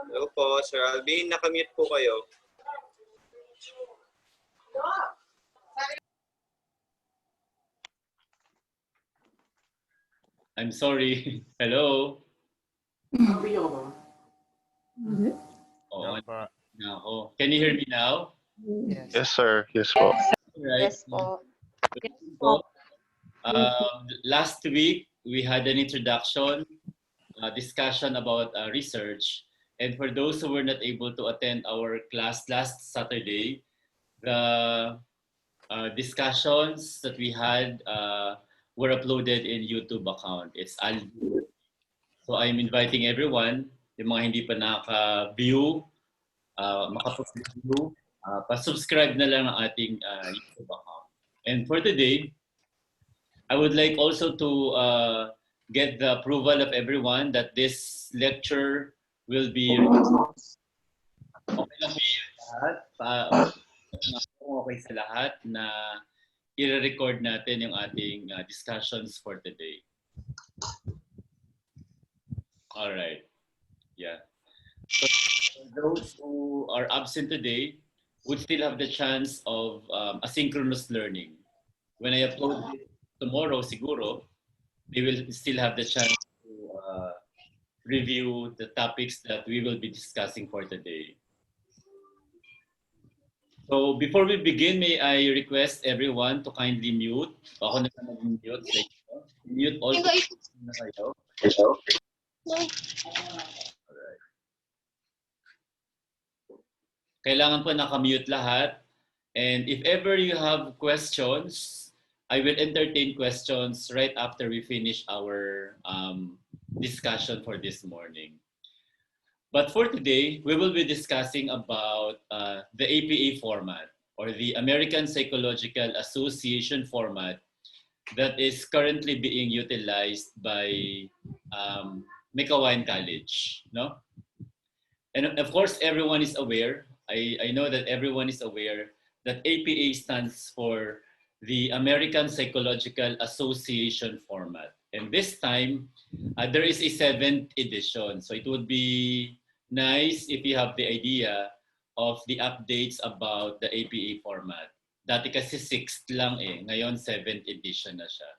Hello po, Sir Alvin. Nakamute po kayo. I'm sorry. Hello? Oo, na ako. Can you hear me now? Yes, sir. Yes po. Right. Yes po. Last week, we had an introduction, discussion about research. And for those who were not able to attend our class last Saturday, the discussions that we had were uploaded in YouTube account. It's So I'm inviting everyone, yung mga hindi pa naka-view, makapag-view, pa-subscribe na lang ng ating YouTube account. And for today, I would like also to get the approval of everyone that this lecture will be okay lang po yung lahat. Okay sa lahat na i-record natin yung ating discussions for today. All right. Yeah. So those who are absent today would still have the chance of asynchronous learning. When I upload it tomorrow, siguro, they will still have the chance to review the topics that we will be discussing for today. So before we begin, may I request everyone to kindly mute. Ako na mag-mute. Mute all na kayo. Alright. Kailangan po nakamute lahat. And if ever you have questions, I will entertain questions right after we finish our discussion for this morning. But for today, we will be discussing about the APA format, or the American Psychological Association format, that is currently being utilized by McEwan College, no? And of course, everyone is aware, I know that everyone is aware that APA stands for the American Psychological Association format. And this time, there is a 7th edition. So it would be nice if you have the idea of the updates about the APA format. Dati kasi 6th lang eh, ngayon 7th edition na siya.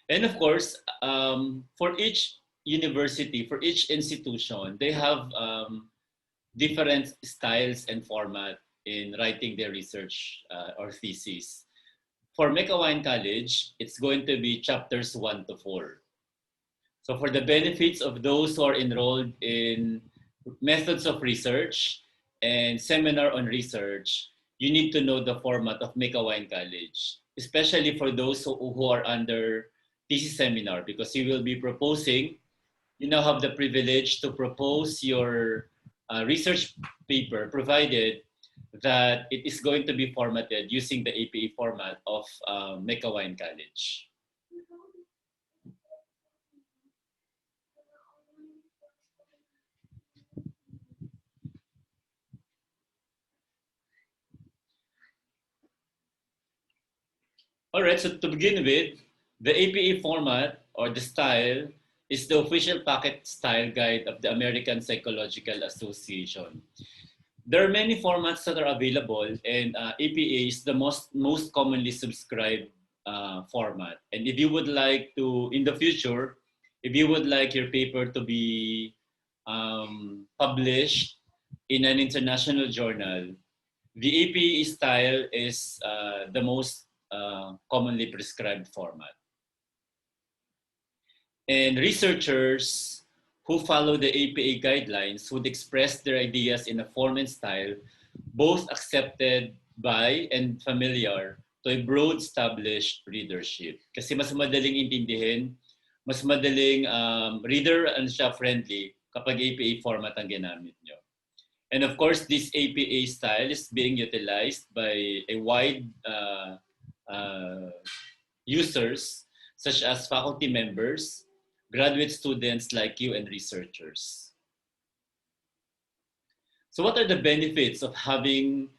And of course, for each university, for each institution, they have different styles and format in writing their research or thesis. For McEwan College, it's going to be chapters 1 to 4. So for the benefits of those who are enrolled in methods of research and seminar on research, you need to know the format of McEwan College, especially for those who are under thesis seminar, because you will be proposing, you now have the privilege to propose your research paper, provided that it is going to be formatted using the APA format of McEwan College. All right, so to begin with, the APA format, or the style, is the official packet style guide of the American Psychological Association. There are many formats that are available, and APA is the most commonly subscribed format. And if you would like to, in the future, if you would like your paper to be published in an international journal, The APA style is the most commonly prescribed format. And researchers who follow the APA guidelines would express their ideas in a form and style both accepted by and familiar to a broad established readership. Kasi mas madaling intindihin, mas madaling reader and siya friendly kapag APA format ang ginamit nyo. And of course, this APA style is being utilized by a wide users such as faculty members, graduate students like you, and researchers. So what are the benefits of having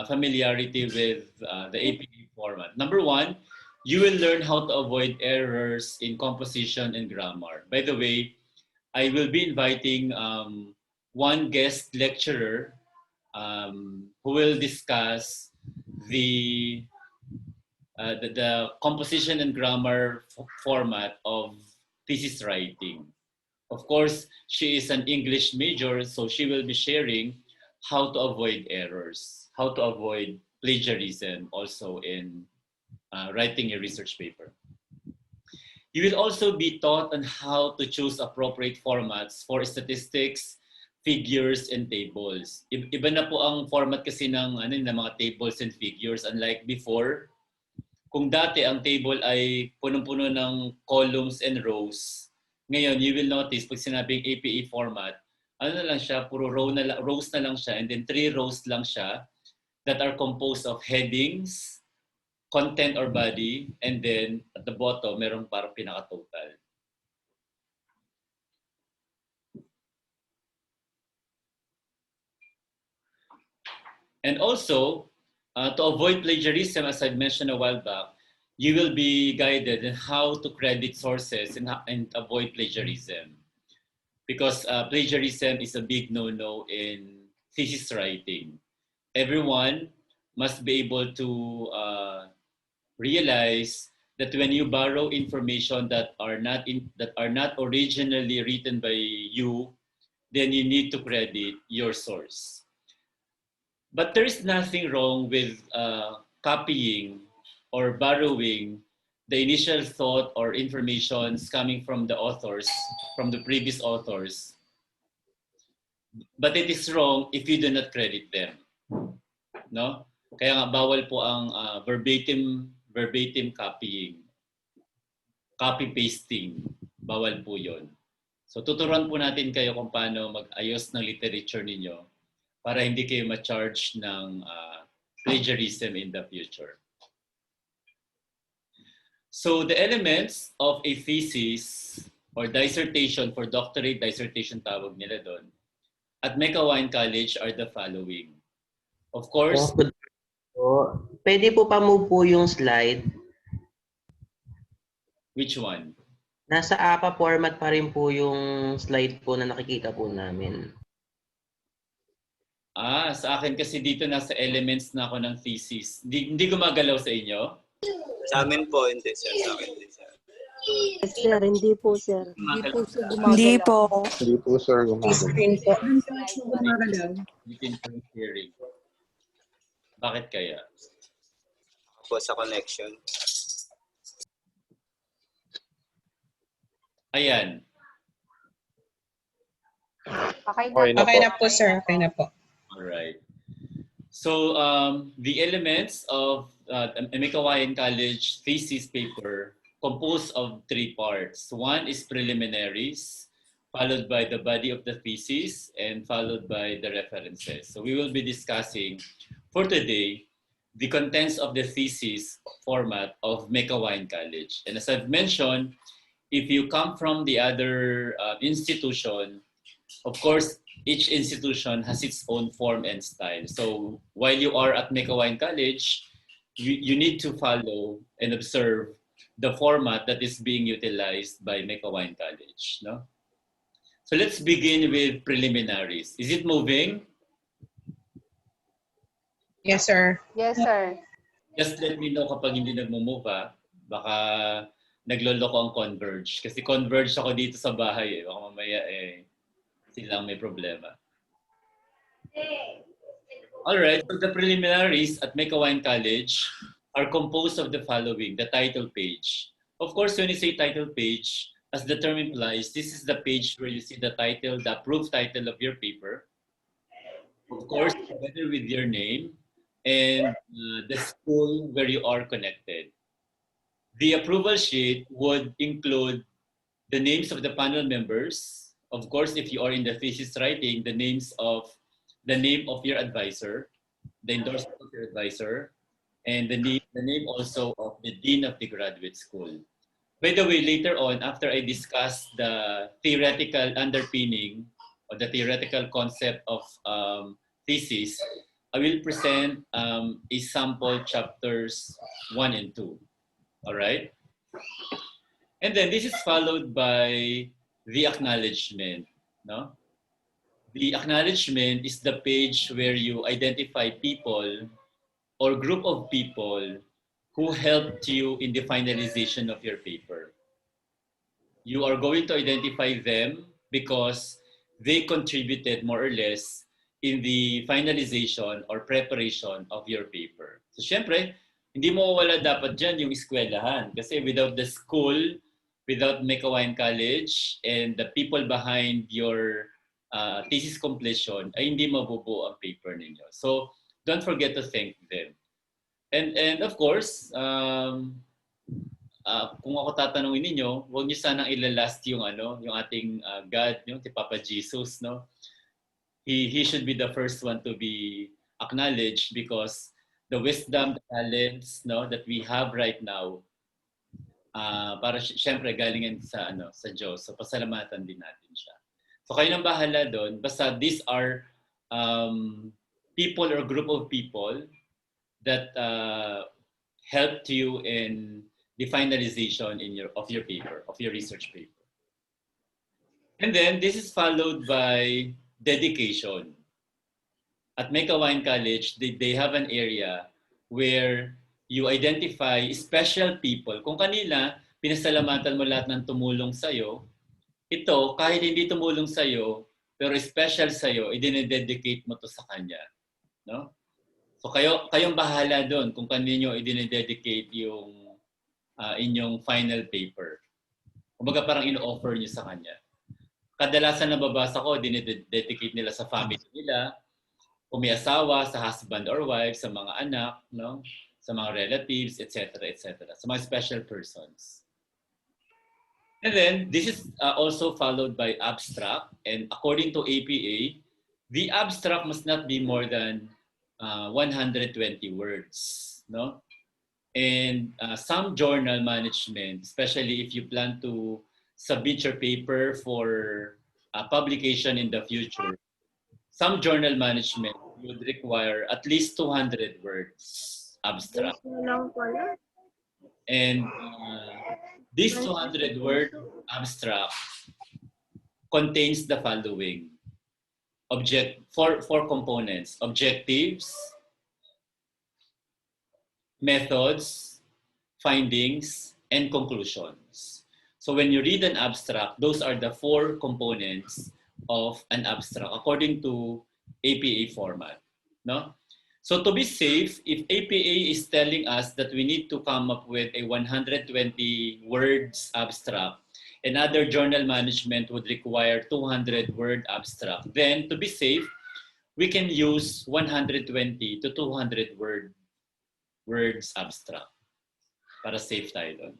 familiarity with the APA format? Number one, you will learn how to avoid errors in composition and grammar. By the way, I will be inviting one guest lecturer who will discuss the composition and grammar format of thesis writing. Of course, she is an English major, so she will be sharing how to avoid errors, how to avoid plagiarism also in writing a research paper. You will also be taught on how to choose appropriate formats for statistics, figures, and tables. Iba na po ang format kasi ng mga tables and figures. Unlike before, kung dati ang table ay punong-puno ng columns and rows, ngayon you will notice pag sinabing APA format, ano na lang siya, puro rows na lang siya, and then 3 rows lang siya that are composed of headings, content or body, and then at the bottom, merong parang pinaka-total. And also, to avoid plagiarism, as I mentioned a while back, you will be guided in how to credit sources and avoid plagiarism. Because plagiarism is a big no-no in thesis writing. Everyone must be able to realize that when you borrow information that are not originally written by you, then you need to credit your source. But there is nothing wrong with copying or borrowing the initial thought or informations coming from the authors, from the previous authors. But it is wrong if you do not credit them. No? Kaya nga bawal po ang verbatim copying. Copy pasting, bawal po 'yon. So tuturuan po natin kayo kung paano mag-ayos ng literature ninyo para hindi kayo ma-charge ng plagiarism in the future. So the elements of a thesis or dissertation, for doctorate dissertation tawag nila doon, at Mecawine College are the following. Of course, pwede po pa-move po yung slide. Which one? Nasa APA format pa rin po yung slide po na nakikita po namin. Sa akin kasi dito nasa elements na ako ng thesis. Hindi gumagalaw sa inyo? Sa amin po, hindi sir. Sa akin din sir. Yes, sir. Hindi po, sir. Hindi po, sir. Hindi po. Hindi po, sir. Screen po. Within sharing. Bakit kaya? Po sa connection. Ayan. Okay na po, sir. Okay na po. Alright. So the elements of Mecawine College thesis paper composed of 3 parts. One is preliminaries, followed by the body of the thesis, and followed by the references. So we will be discussing for today the contents of the thesis format of Mecawine College. And as I've mentioned, if you come from the other institution, of course, each institution has its own form and style. So while you are at Mecawine College, you need to follow and observe the format that is being utilized by Mecawine College. No? So let's begin with preliminaries. Is it moving? Yes, sir. Yes, sir. Just let me know kapag hindi nagmo-move ha. Baka nagloloko ang Converge. Kasi Converge ako dito sa bahay eh. Baka mamaya silang may problema. All right, so the preliminaries at Mekawayan College are composed of the following: the title page. Of course, when you say title page, as the term implies, this is the page where you see the title, the approved title of your paper, of course, together with your name and the school where you are connected. The approval sheet would include the names of the panel members. Of course, if you are in the thesis writing, the name of your advisor, the endorsement of your advisor, and the name also of the dean of the graduate school. By the way, later on, after I discuss the theoretical underpinning or the theoretical concept of thesis, I will present a sample chapters 1 and 2. All right? And then this is followed by the acknowledgement. No? The acknowledgement is the page where you identify people or group of people who helped you in the finalization of your paper. You are going to identify them because they contributed more or less in the finalization or preparation of your paper. So syempre, hindi mo wala dapat dyan yung eskwelahan kasi without the school, without Mekawayan College, and the people behind your thesis completion, ay hindi mabubuo ang paper ninyo. So don't forget to thank them. And of course, kung ako tatanungin ninyo, huwag niyo sanang ilalast yung yung ating God, yung si Papa Jesus, no? He should be the first one to be acknowledged because the wisdom, the talents, no, that we have right now, para syempre galing sa Diyos. So pasalamatan din natin siya. So kayo nang bahala doon. Basta these are people or group of people that helped you in the finalization of your paper, of your research paper. And then this is followed by dedication. At Mekawayan College, they have an area where you identify special people. Kung kanina, pinasalamatan mo lahat ng tumulong sa'yo, ito, kahit hindi tumulong sa'yo, pero special sa'yo, i-dedicate mo to sa kanya. No? So kayong bahala doon kung kanino i-dedicate yung inyong final paper. Kumbaga parang ino-offer niyo sa kanya. Kadalasan nababasa ko, dinededicate nila sa family nila, kung may asawa, sa husband or wife, sa mga anak, no? Sa mga relatives, etc., etc., sa mga special persons. And then, this is also followed by abstract. And according to APA, the abstract must not be more than 120 words, no? And some journal management, especially if you plan to submit your paper for publication in the future, some journal management would require at least 200 words abstract. And this 200 word abstract contains the following. Four components: objectives, methods, findings, and conclusions. So when you read an abstract, those are the 4 components of an abstract according to APA format. No? So to be safe, if APA is telling us that we need to come up with a 120 words abstract, and other journal management would require 200 word abstract, then to be safe, we can use 120 to 200 words abstract para safe tayo doon.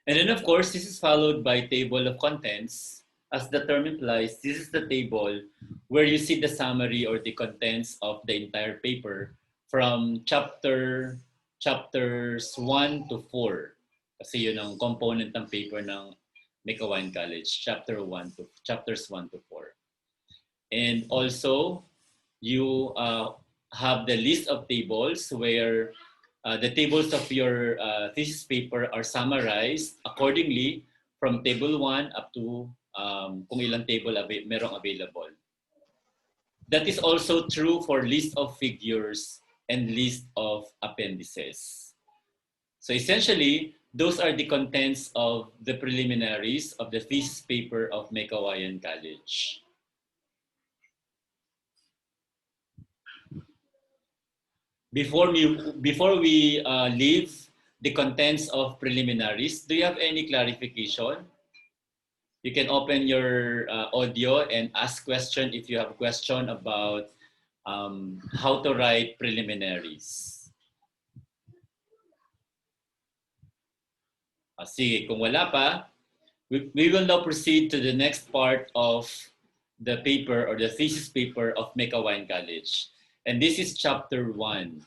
And then of course, this is followed by table of contents. As the term implies, this is the table where you see the summary or the contents of the entire paper from chapters 1 to 4. Kasi yun ang component ng paper ng Mekawayan College, chapters 1 to 4. And also, you have the list of tables where the tables of your thesis paper are summarized accordingly from table 1 up to kung ilang table merong available. That is also true for list of figures and list of appendices. So essentially, those are the contents of the preliminaries of the thesis paper of Mekawayan College. before we leave the contents of preliminaries, do you have any clarification? You can open your audio and ask question if you have question about how to write preliminaries. Sige, kung wala pa, we will now proceed to the next part of the paper or the thesis paper of Mekawayan College. And this is chapter 1.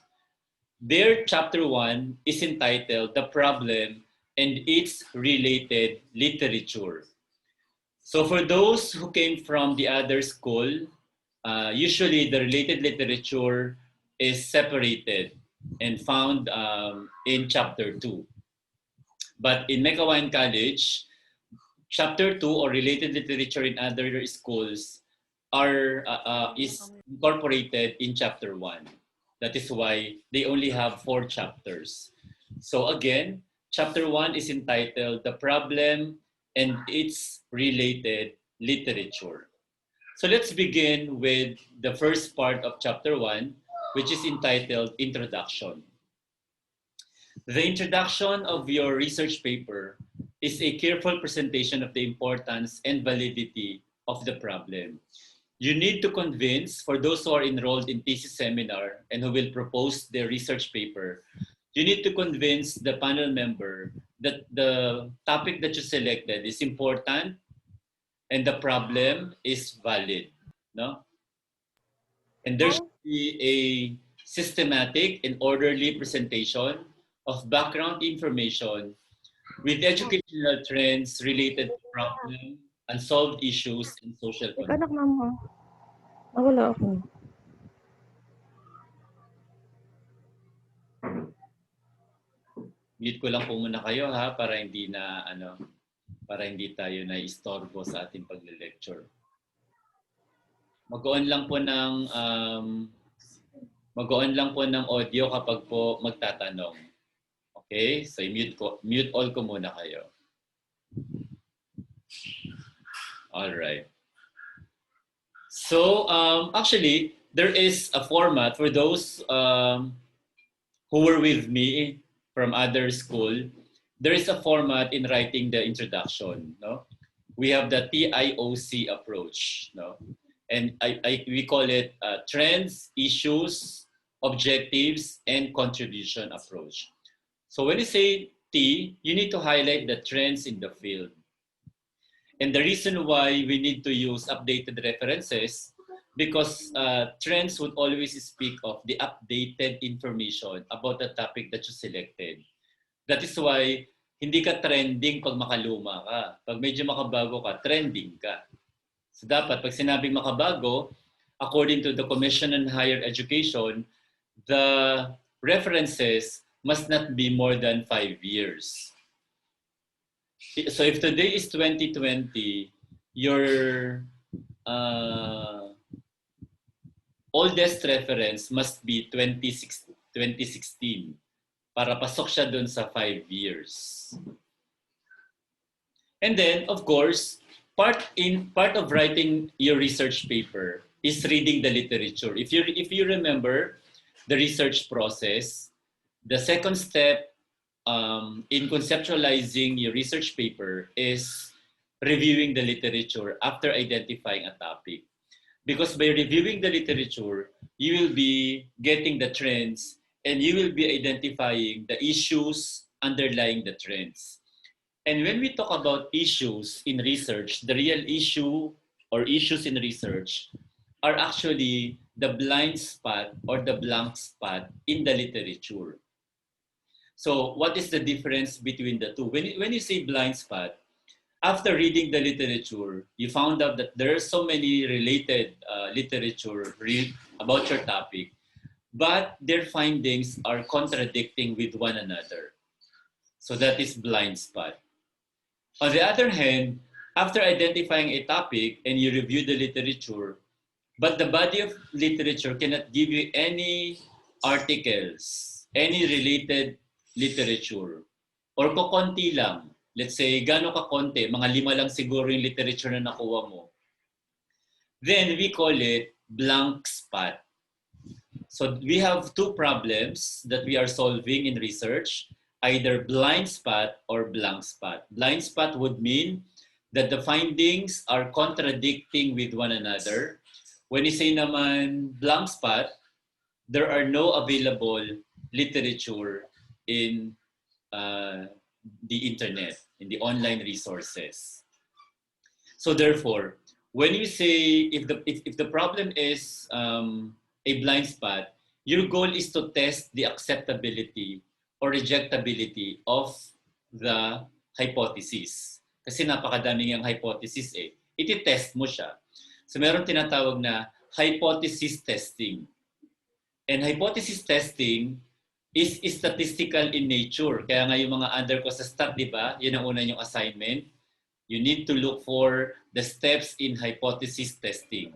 Their chapter 1 is entitled The Problem and Its Related Literature. So for those who came from the other school, usually the related literature is separated and found in chapter 2. But in Mekawayan College, chapter 2 or related literature in other schools is incorporated in chapter 1. That is why they only have 4 chapters. So again, chapter 1 is entitled The Problem and Its Related Literature. So let's begin with the first part of chapter 1, which is entitled Introduction. The introduction of your research paper is a careful presentation of the importance and validity of the problem. You need to convince, for those who are enrolled in thesis seminar and who will propose their research paper, you need to convince the panel member that the topic that you selected is important and the problem is valid. No? And there should be a systematic and orderly presentation of background information with educational trends related to problem, unsolved issues, and social conditions. Anak mama. Wala ako. Mute ko lang po muna kayo ha para hindi tayo na istorbo sa ating pagle-lecture. Mag-on lang po ng audio kapag po magtatanong. Okay? So mute all ko muna kayo. All right. So actually, there is a format for those who were with me from other school. There is a format in writing the introduction. No, we have the TIOC approach. No, and we call it trends, issues, objectives, and contribution approach. So when you say T, you need to highlight the trends in the field. And the reason why we need to use updated references, because trends would always speak of the updated information about the topic that you selected. That is why hindi ka trending pag makaluma ka. Pag medyo makabago ka, trending ka. So dapat pag sinabing makabago, according to the Commission on Higher Education, the references must not be more than 5 years. So if today is 2020, your oldest reference must be 2016 para pasok siya dun sa 5 years. And then, of course, part of writing your research paper is reading the literature. If you remember the research process, the second step in conceptualizing your research paper is reviewing the literature after identifying a topic. Because by reviewing the literature, you will be getting the trends and you will be identifying the issues underlying the trends. And when we talk about issues in research, the real issue or issues in research are actually the blind spot or the blank spot in the literature. So what is the difference between the two? When you say blind spot, after reading the literature, you found out that there are so many related literature about your topic, but their findings are contradicting with one another. So that is blind spot. On the other hand, after identifying a topic and you review the literature, but the body of literature cannot give you any articles, any related literature, or kukonti lang. Let's say, gano'n ka konti, mga 5 lang siguro yung literature na nakuha mo. Then we call it blank spot. So we have two problems that we are solving in research, either blind spot or blank spot. Blind spot would mean that the findings are contradicting with one another. When you say naman blank spot, there are no available literature in the internet, in the online resources. So therefore, when you say if the problem is a blind spot, your goal is to test the acceptability or rejectability of the hypothesis. Kasi napakadaming yung hypothesis eh. Iti-test mo siya. So meron tinatawag na hypothesis testing. And hypothesis testing is statistical in nature. Kaya nga yung mga under ko sa stat, di ba? Yun ang una yung assignment. You need to look for the steps in hypothesis testing.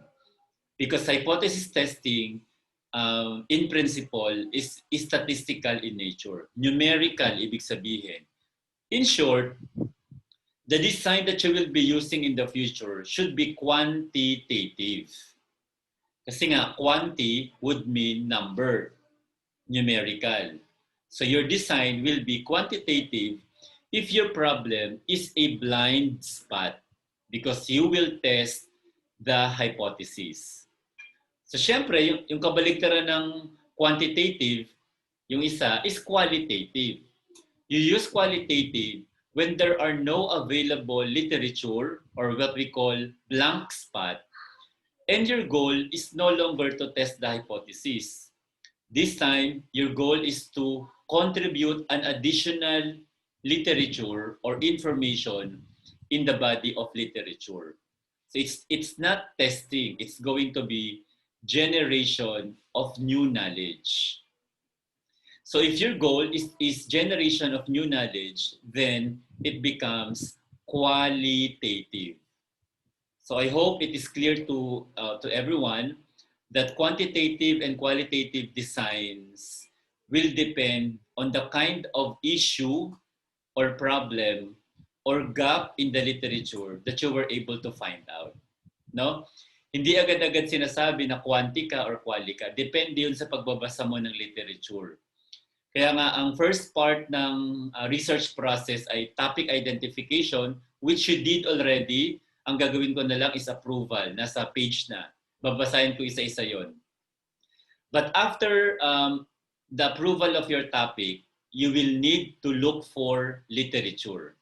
Because hypothesis testing, in principle, is statistical in nature. Numerical, ibig sabihin. In short, the design that you will be using in the future should be quantitative. Kasi nga, quanti would mean number, numerical. So your design will be quantitative if your problem is a blind spot because you will test the hypothesis. So syempre, yung kabaligtaran ng quantitative, yung isa is qualitative. You use qualitative when there are no available literature or what we call blank spot, and your goal is no longer to test the hypothesis. This time, your goal is to contribute an additional literature or information in the body of literature. So it's not testing, it's going to be generation of new knowledge. So if your goal is generation of new knowledge, then it becomes qualitative. So I hope it is clear to everyone that quantitative and qualitative designs will depend on the kind of issue or problem or gap in the literature that you were able to find out. No? Hindi agad-agad sinasabi na quanti ka or quali ka. Depende yun sa pagbabasa mo ng literature. Kaya nga, ang first part ng research process ay topic identification, which you did already. Ang gagawin ko na lang is approval. Nasa page na. Babasahin ko isa-isa yon. But after the approval of your topic, you will need to look for literature.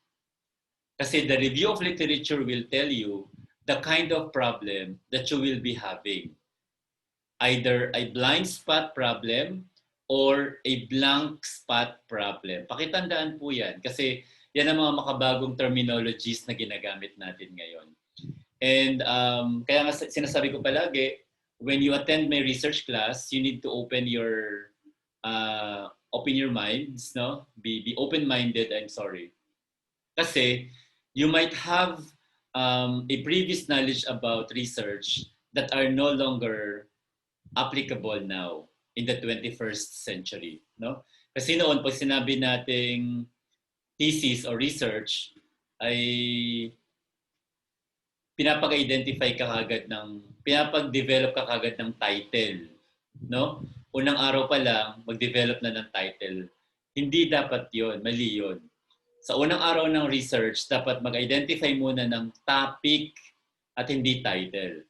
Kasi the review of literature will tell you the kind of problem that you will be having. Either a blind spot problem or a blank spot problem. Pakitandaan po yan kasi yan ang mga makabagong terminologies na ginagamit natin ngayon. And kaya nga sinasabi ko palagi, when you attend my research class, you need to open your minds, no? Be open-minded, I'm sorry. Kasi you might have a previous knowledge about research that are no longer applicable now in the 21st century, no? Kasi noon pag sinabi nating thesis or research ay pinapag-identify ka kagad pinapag-develop ka kagad ng title, no? Unang araw pa lang mag-develop na ng title. Hindi dapat 'yon, mali 'yon. Sa unang araw ng research, dapat mag-identify muna ng topic at hindi title.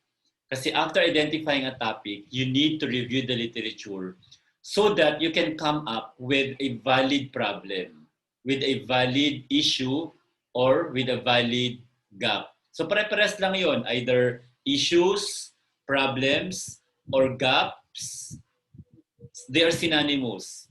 Kasi after identifying a topic, you need to review the literature so that you can come up with a valid problem, with a valid issue, or with a valid gap. So pare-pares lang yon, either issues, problems, or gaps. They are synonymous.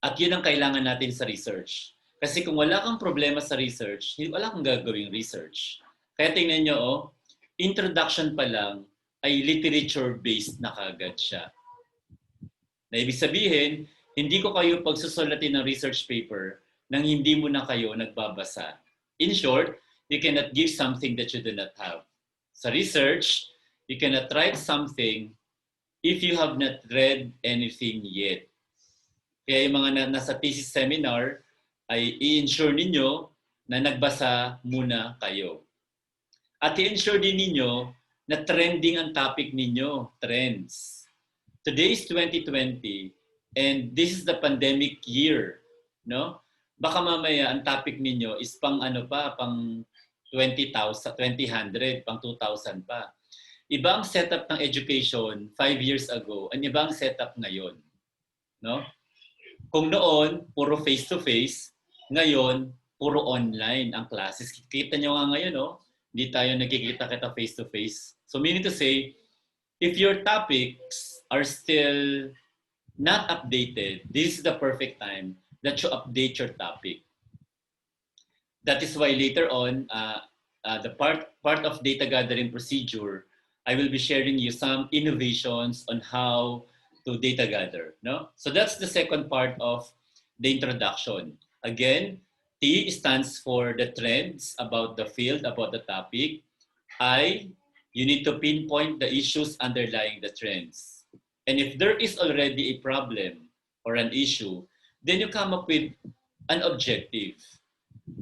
At yun ang kailangan natin sa research. Kasi kung wala kang problema sa research, wala kang gagawing research. Kaya tingnan nyo, introduction pa lang ay literature-based na kagad siya. Na ibig sabihin, hindi ko kayo pagsusulatin ng research paper nang hindi mo na kayo nagbabasa. In short, you cannot give something that you do not have. Sa research, you cannot write something if you have not read anything yet. Kaya yung mga nasa thesis seminar ay i-ensure ninyo na nagbasa muna kayo. At i-ensure din ninyo na trending ang topic ninyo, trends. Today is 2020 and this is the pandemic year, no? Baka mamaya ang topic ninyo is pang ano pa, pang 20,000, 200, pang 2,000 pa. Ibang setup ng education 5 years ago, ang ibang setup ngayon, no? Kung noon puro face to face, ngayon puro online ang classes. Kita nyo nga ngayon, no? Hindi tayo nagkikita-kita face to face. So meaning to say, if your topics are still not updated, this is the perfect time that you update your topic. That is why later on, the part of data gathering procedure, I will be sharing you some innovations on how to data gather. No? So that's the second part of the introduction. Again, T stands for the trends about the field, about the topic. I, you need to pinpoint the issues underlying the trends. And if there is already a problem or an issue, then you come up with an objective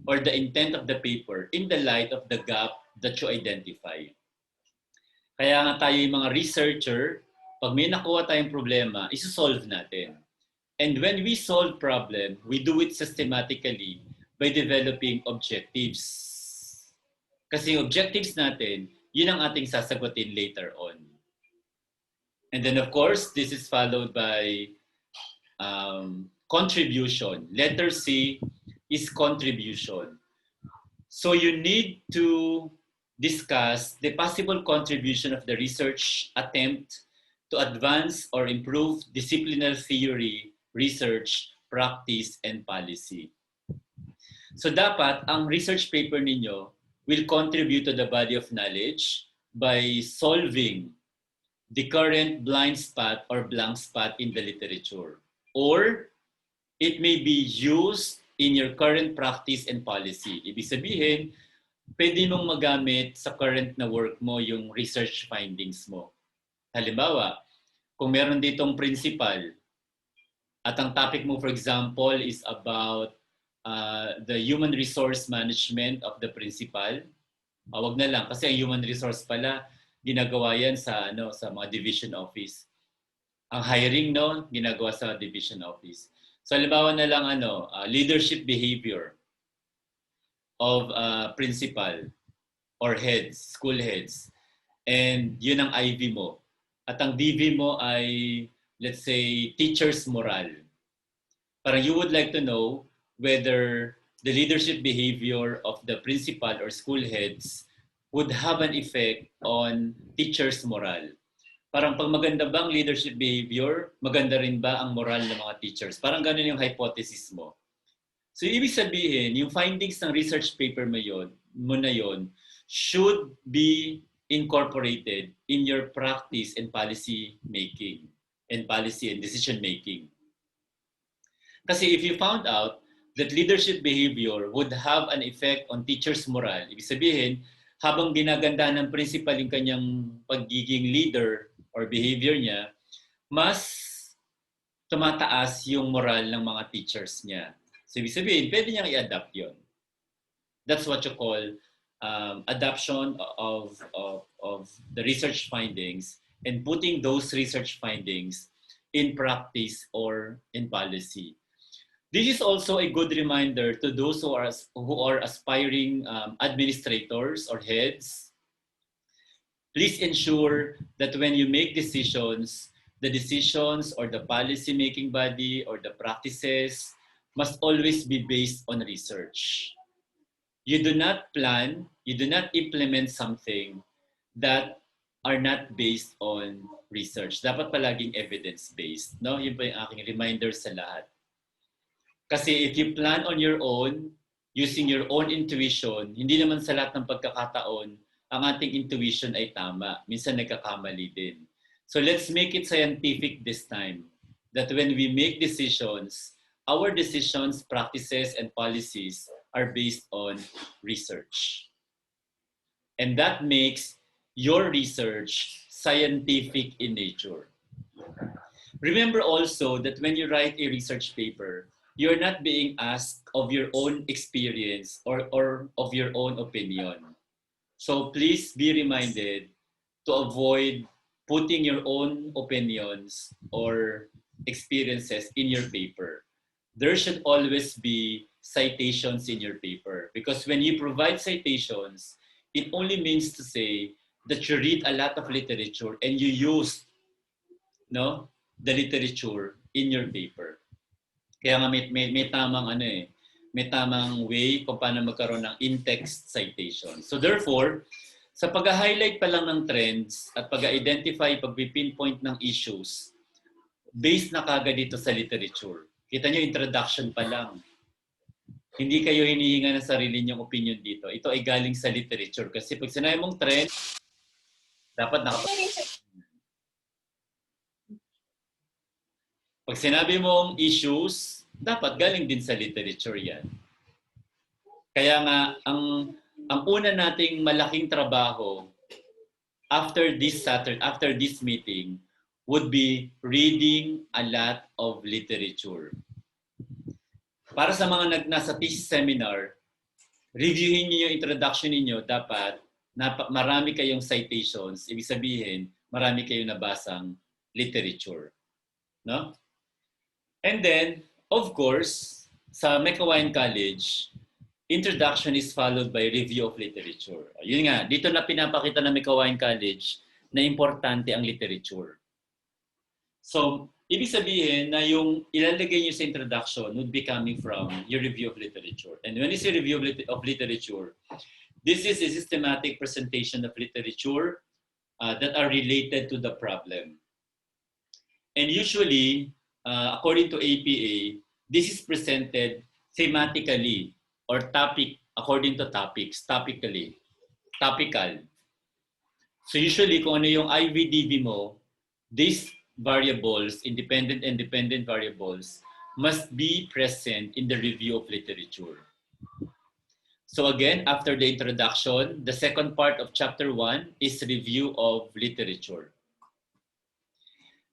or the intent of the paper in the light of the gap that you identify. Kaya nga tayo yung mga researcher, pag may nakuha tayong problema, isosolve natin. And when we solve problem, we do it systematically by developing objectives. Kasi yung objectives natin, yun ang ating sasagutin later on. And then of course, this is followed by contribution. Letter C is contribution. So you need to discuss the possible contribution of the research attempt to advance or improve disciplinary theory, research, practice, and policy. So dapat ang research paper ninyo will contribute to the body of knowledge by solving the current blind spot or blank spot in the literature. Or it may be used in your current practice and policy. Ibig sabihin, pwede mong magamit sa current na work mo yung research findings mo. Halimbawa, kung meron ditong principal at ang topic mo, for example, is about the human resource management of the principal, wag na lang kasi ang human resource pala ginagawa yan sa sa mga division office. Ang hiring ginagawa sa division office. So halimbawa na lang leadership behavior of principal or heads, school heads. And yun ang IV mo. At ang DV mo ay, let's say, teacher's moral. Parang you would like to know whether the leadership behavior of the principal or school heads would have an effect on teacher's moral. Parang pag maganda bang leadership behavior, maganda rin ba ang moral ng mga teachers? Parang ganun yung hypothesis mo. So ibig sabihin, yung findings ng research paper mo na yon should be incorporated in your practice and policy making and policy and decision making. Kasi if you found out that leadership behavior would have an effect on teachers' moral, ibig sabihin, habang ginaganda ng principal yung kanyang pagiging leader or behavior niya, mas tumataas yung moral ng mga teachers niya. So ibig sabihin, pwede niyang i-adapt yun. That's what you call adoption of the research findings and putting those research findings in practice or in policy. This is also a good reminder to those who are aspiring administrators or heads. Please ensure that when you make decisions, the decisions or the policy-making body or the practices must always be based on research. You do not plan, you do not implement something that are not based on research. Dapat palaging evidence-based. No? Yun pa yung aking reminder sa lahat. Kasi if you plan on your own, using your own intuition, hindi naman sa lahat ng pagkakataon, ang ating intuition ay tama. Minsan nagkakamali din. So let's make it scientific this time. That when we make decisions, our decisions, practices, and policies are based on research. And that makes your research scientific in nature. Remember also that when you write a research paper, you're not being asked of your own experience or of your own opinion. So please be reminded to avoid putting your own opinions or experiences in your paper. There should always be citations in your paper, because when you provide citations, it only means to say that you read a lot of literature and you use the literature in your paper. Kaya nga may tamang may tamang way kung paano magkaroon ng in-text citation. So therefore, sa pag-highlight pa lang ng trends at pag-identify, pag-pinpoint ng issues, based na kagad dito sa literature. Kita nyo, introduction pa lang. Hindi kayo hinihinga ng sarili niyong opinion dito. Ito ay galing sa literature. Kasi pag sinabi mong trend, dapat pag sinabi mong issues, dapat galing din sa literature yan. Kaya nga, ang una nating malaking trabaho after this meeting would be reading a lot of literature. Para sa mga nasa thesis seminar, reviewin niyo yung introduction niyo, dapat marami kayong citations, ibig sabihin, marami kayong nabasang literature. No? And then, of course, sa Mekawayan College, introduction is followed by review of literature. Yun nga, dito na pinapakita ng Mekawayan College na importante ang literature. So, ibig sabihin na yung ilalagay nyo sa introduction would be coming from your review of literature. And when you say review of literature, this is a systematic presentation of literature that are related to the problem. And usually, according to APA, this is presented thematically or according to topical. So usually, kung ano yung IVDB mo, these variables, independent and dependent variables, must be present in the review of literature. So again, after the introduction, the second part of chapter 1 is review of literature.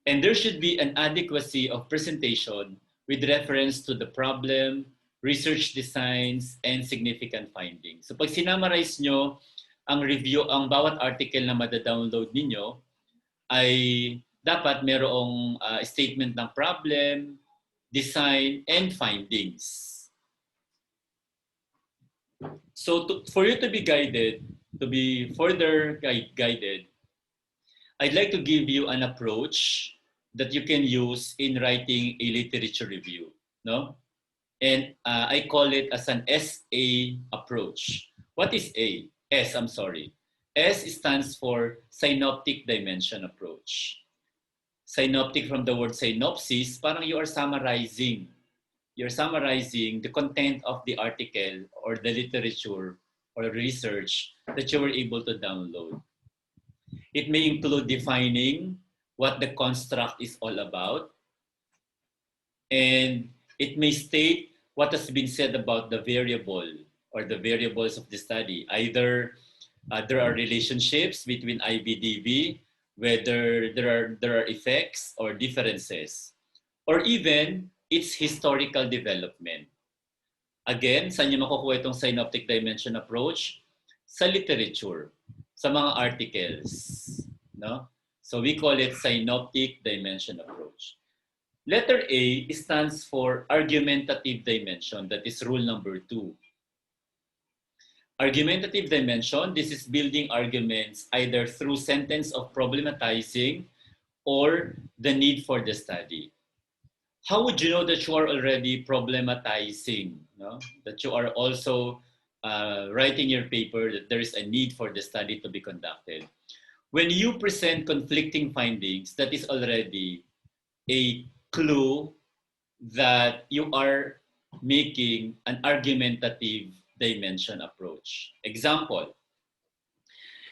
And there should be an adequacy of presentation with reference to the problem, research designs, and significant findings. So pag sinamarize nyo ang review, ang bawat article na madadownload ninyo, ay dapat merong statement ng problem, design, and findings. So for you to be guided, to be further guided, I'd like to give you an approach that you can use in writing a literature review. No? And I call it as an SA approach. What is A? S, I'm sorry. S stands for synoptic dimension approach. Synoptic from the word synopsis, parang you are summarizing. You're summarizing the content of the article or the literature or research that you were able to download. It may include defining what the construct is all about. And it may state what has been said about the variable or the variables of the study. Either there are relationships between IVDB, whether there are effects or differences, or even its historical development. Again, saan niyo makukuha itong synoptic dimension approach? Sa literature, sa mga articles. No? So we call it synoptic dimension approach. Letter A stands for argumentative dimension. That is rule number 2. Argumentative dimension, this is building arguments either through sentence of problematizing or the need for the study. How would you know that you are already problematizing? No? That you are also writing your paper, that there is a need for the study to be conducted. When you present conflicting findings, that is already a clue that you are making an argumentative dimension approach. Example,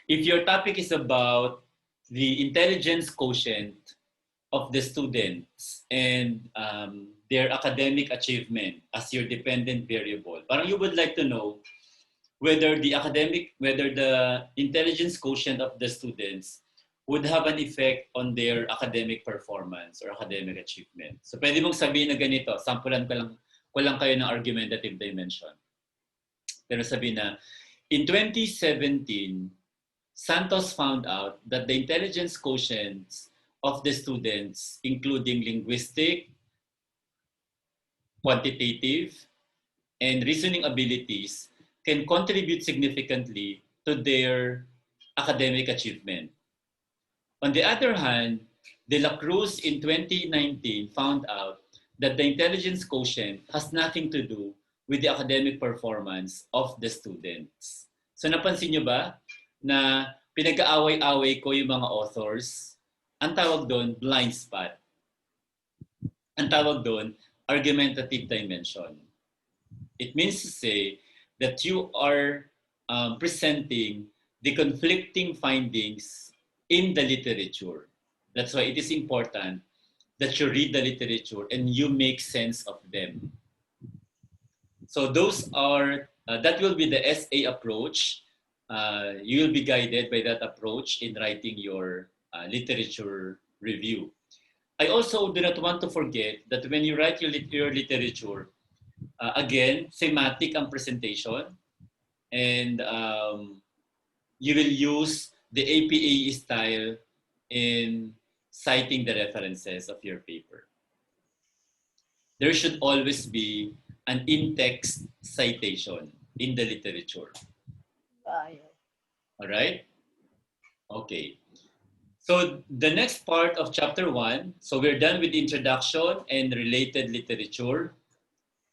if your topic is about the intelligence quotient of the students and their academic achievement as your dependent variable, parang you would like to know whether the intelligence quotient of the students would have an effect on their academic performance or academic achievement. So pwede mong sabihin na ganito, sampulan ko lang kayo ng argumentative dimension. Pero sabihin na, in 2017, Santos found out that the intelligence quotients of the students, including linguistic, quantitative, and reasoning abilities, can contribute significantly to their academic achievement. On the other hand, De La Cruz in 2019 found out that the intelligence quotient has nothing to do with the academic performance of the students. So napansin nyo ba na pinag-aaway-away ko yung mga authors? Ang tawag doon, blind spot. Ang tawag doon, argumentative dimension. It means to say that you are presenting the conflicting findings in the literature. That's why it is important that you read the literature and you make sense of them. So those are, that will be the SA approach. You will be guided by that approach in writing your literature review. I also do not want to forget that when you write your literature, again, thematic ang presentation, and you will use the APA style in citing the references of your paper. There should always be an in-text citation in the literature. All right? Okay. So the next part of chapter 1, so we're done with the introduction and related literature.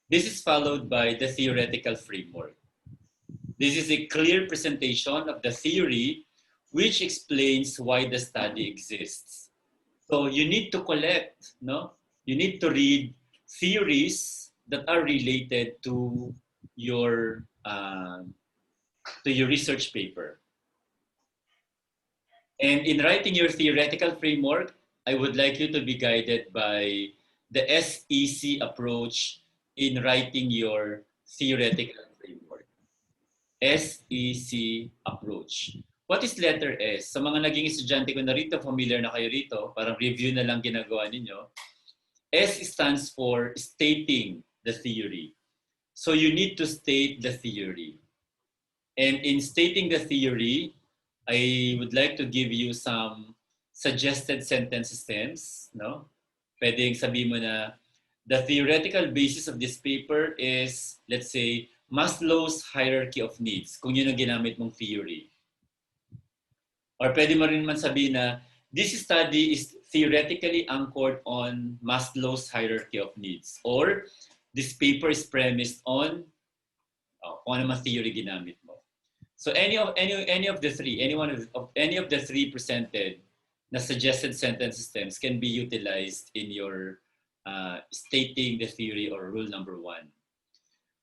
This is followed by the theoretical framework. This is a clear presentation of the theory which explains why the study exists. So you need to collect, no? You need to read theories that are related to your research paper. And in writing your theoretical framework, I would like you to be guided by the SEC approach in writing your theoretical framework. SEC approach. What is letter S? Sa mga naging estudyante ko na rito, familiar na kayo rito, parang review na lang ginagawa ninyo. S stands for stating the theory. So you need to state the theory. And in stating the theory, I would like to give you some suggested sentence stems. No? Pwedeng sabihin mo na, the theoretical basis of this paper is, let's say, Maslow's hierarchy of needs, kung yun ang ginamit mong theory. Or pwede mo rin man sabihin na, this study is theoretically anchored on Maslow's hierarchy of needs. Or, this paper is premised on, kung ano man theory ginamit mo. So any of the three, any of the three presented na suggested sentence systems can be utilized in your stating the theory or rule number 1.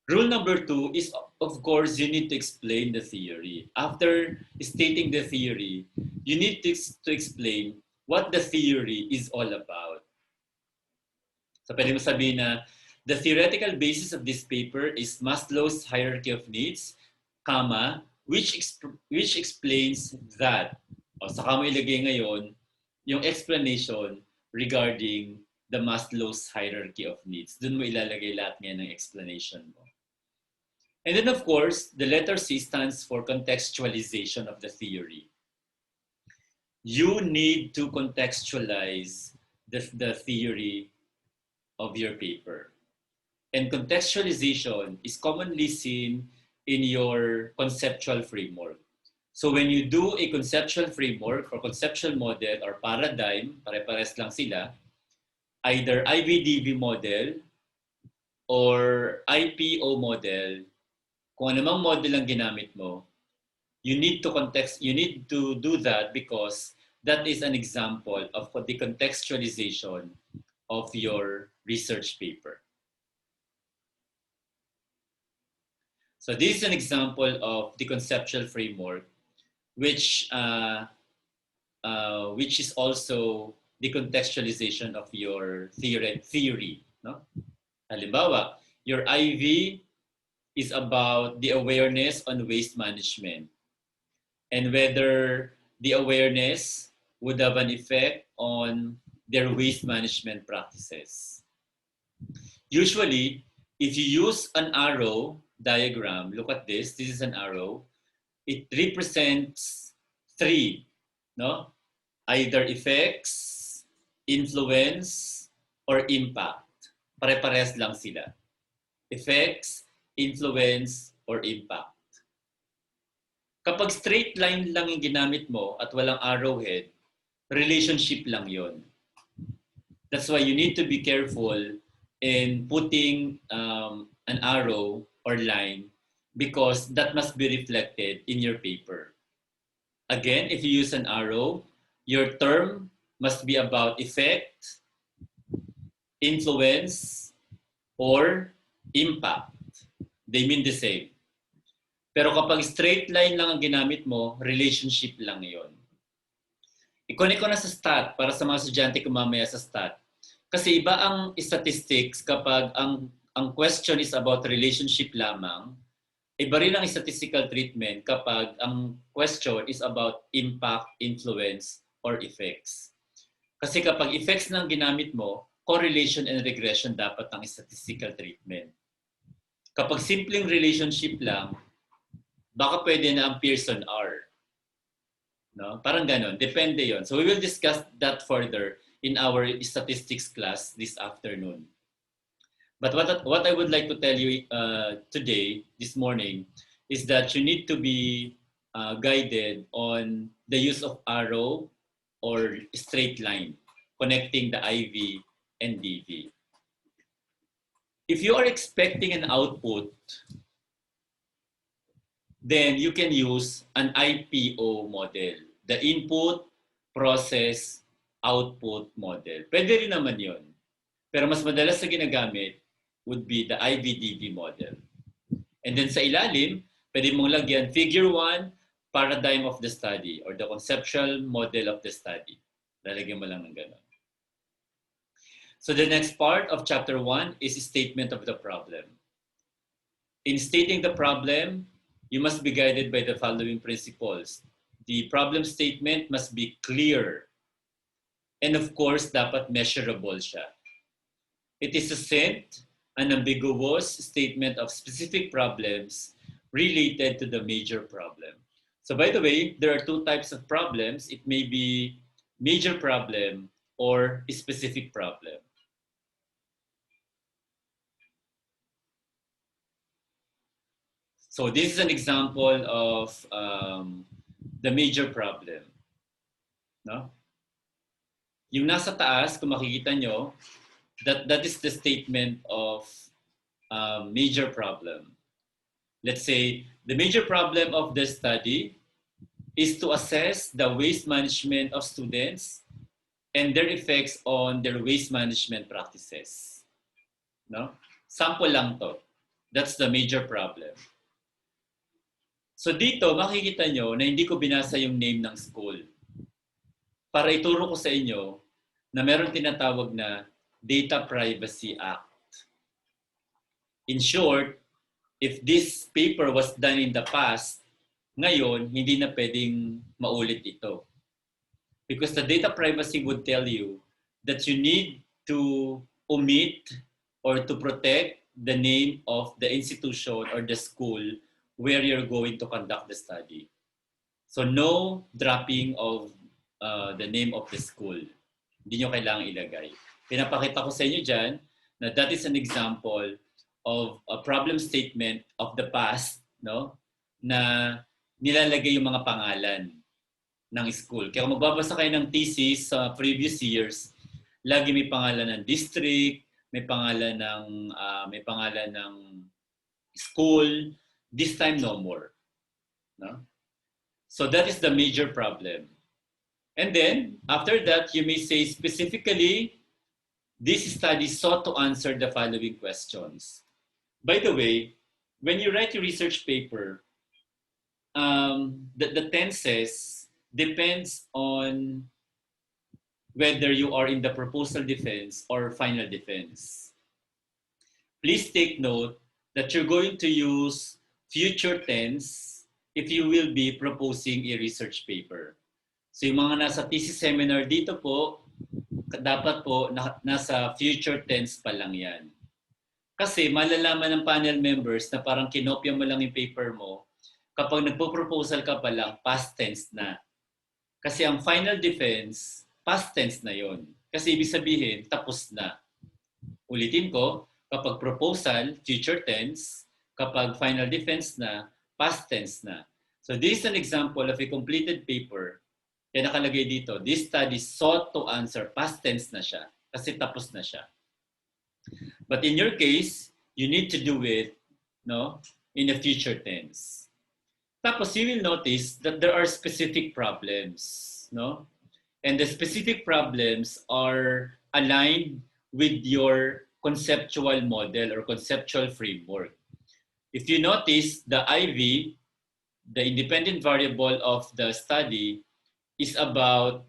Rule number 2 is, of course, you need to explain the theory. After stating the theory, you need to explain what the theory is all about. So pwede mo sabihin na, the theoretical basis of this paper is Maslow's hierarchy of needs, comma, which explains that. O saka mo ilagay ngayon yung explanation regarding the Maslow's hierarchy of needs. Doon mo ilalagay lahat ngayon ng explanation mo. And then of course, the letter C stands for contextualization of the theory. You need to contextualize the theory of your paper. And contextualization is commonly seen in your conceptual framework. So when you do a conceptual framework or conceptual model or paradigm, pare-pares lang sila, either IVDV model or IPO model, kung anumang model ang ginamit mo, you need to do that because that is an example of the contextualization of your research paper. So this is an example of the conceptual framework, which is also the contextualization of your theory. No? Halimbawa, your IV is about the awareness on waste management and whether the awareness would have an effect on their waste management practices. Usually, if you use an arrow diagram, look at this is an arrow. It represents three, no? Either effects, influence, or impact. Pare-pares lang sila. Effects, influence, or impact. Kapag straight line lang yung ginamit mo at walang arrowhead, relationship lang yon. That's why you need to be careful in putting an arrow or line because that must be reflected in your paper. Again, if you use an arrow, your term must be about effect, influence, or impact. They mean the same. Pero kapag straight line lang ang ginamit mo, relationship lang yon. I-connect ko na sa stat para sa mga estudyante ko mamaya sa stat. Kasi iba ang statistics kapag ang question is about relationship lamang. Iba rin ang statistical treatment kapag ang question is about impact, influence, or effects. Kasi kapag effects nang ginamit mo, correlation and regression dapat ang statistical treatment. Kapag simpleng relationship lang, baka pwede na ang Pearson R. No? Parang ganon. Depende yon. So we will discuss that further in our statistics class this afternoon. But what I would like to tell you today, this morning, is that you need to be guided on the use of arrow or straight line, connecting the IV and DV. If you are expecting an output, then you can use an IPO model, the input, process, output model. Pwede rin naman yun. Pero mas madalas na ginagamit would be the IVDV model. And then sa ilalim, pwede mong lagyan figure 1, paradigm of the study or the conceptual model of the study. Lalagyan mo lang ng ganun. So the next part of chapter 1 is a statement of the problem. In stating the problem, you must be guided by the following principles. The problem statement must be clear. And of course, dapat measurable siya. It is succinct, unambiguous statement of specific problems related to the major problem. So by the way, there are two types of problems. It may be major problem or a specific problem. So this is an example of the major problem. No? Yung nasa taas, kung makikita nyo, that is the statement of major problem. Let's say the major problem of the study is to assess the waste management of students and their effects on their waste management practices. No? Sample lang to. That's the major problem. So dito, makikita nyo na hindi ko binasa yung name ng school. Para ituro ko sa inyo na meron tinatawag na Data Privacy Act. In short, if this paper was done in the past, ngayon, hindi na pwedeng maulit ito. Because the data privacy would tell you that you need to omit or to protect the name of the institution or the school where you're going to conduct the study. So no dropping of the name of the school. Hindi nyo kailangang ilagay. Pinapakita ko sa inyo dyan na that is an example of a problem statement of the past, no? Na nilalagay yung mga pangalan ng school. Kaya kung magbabasa kayo ng thesis sa previous years, lagi may pangalan ng district, may pangalan ng school. This time, no more. No? So that is the major problem. And then, after that, you may say specifically, this study sought to answer the following questions. By the way, when you write your research paper, the tenses depends on whether you are in the proposal defense or final defense. Please take note that you're going to use future tense if you will be proposing a research paper. So yung mga nasa thesis seminar dito po, dapat po nasa future tense pa lang yan. Kasi malalaman ng panel members na parang kinopya mo lang yung paper mo, kapag nagpo-proposal ka pa lang, past tense na. Kasi ang final defense, past tense na yon. Kasi ibig sabihin, tapos na. Ulitin ko, kapag proposal, future tense. Kapag final defense na, past tense na. So this is an example of a completed paper. Kaya nakalagay dito, this study sought to answer, past tense na siya. Kasi tapos na siya. But in your case, you need to do it in a future tense. Tapos you will notice that there are specific problems, no? And the specific problems are aligned with your conceptual model or conceptual framework. If you notice, the IV, the independent variable of the study, is about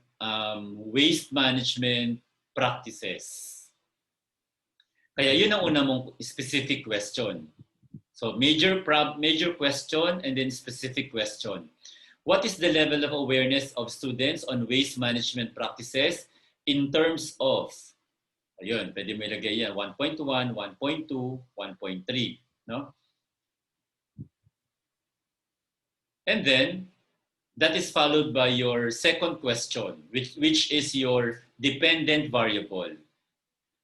waste management practices. Kaya yun ang una mong specific question. So major question and then specific question. What is the level of awareness of students on waste management practices in terms of, ayun, pwede mo ilagay yan, 1.1, 1.2, 1.3, no? And then, that is followed by your second question, which is your dependent variable.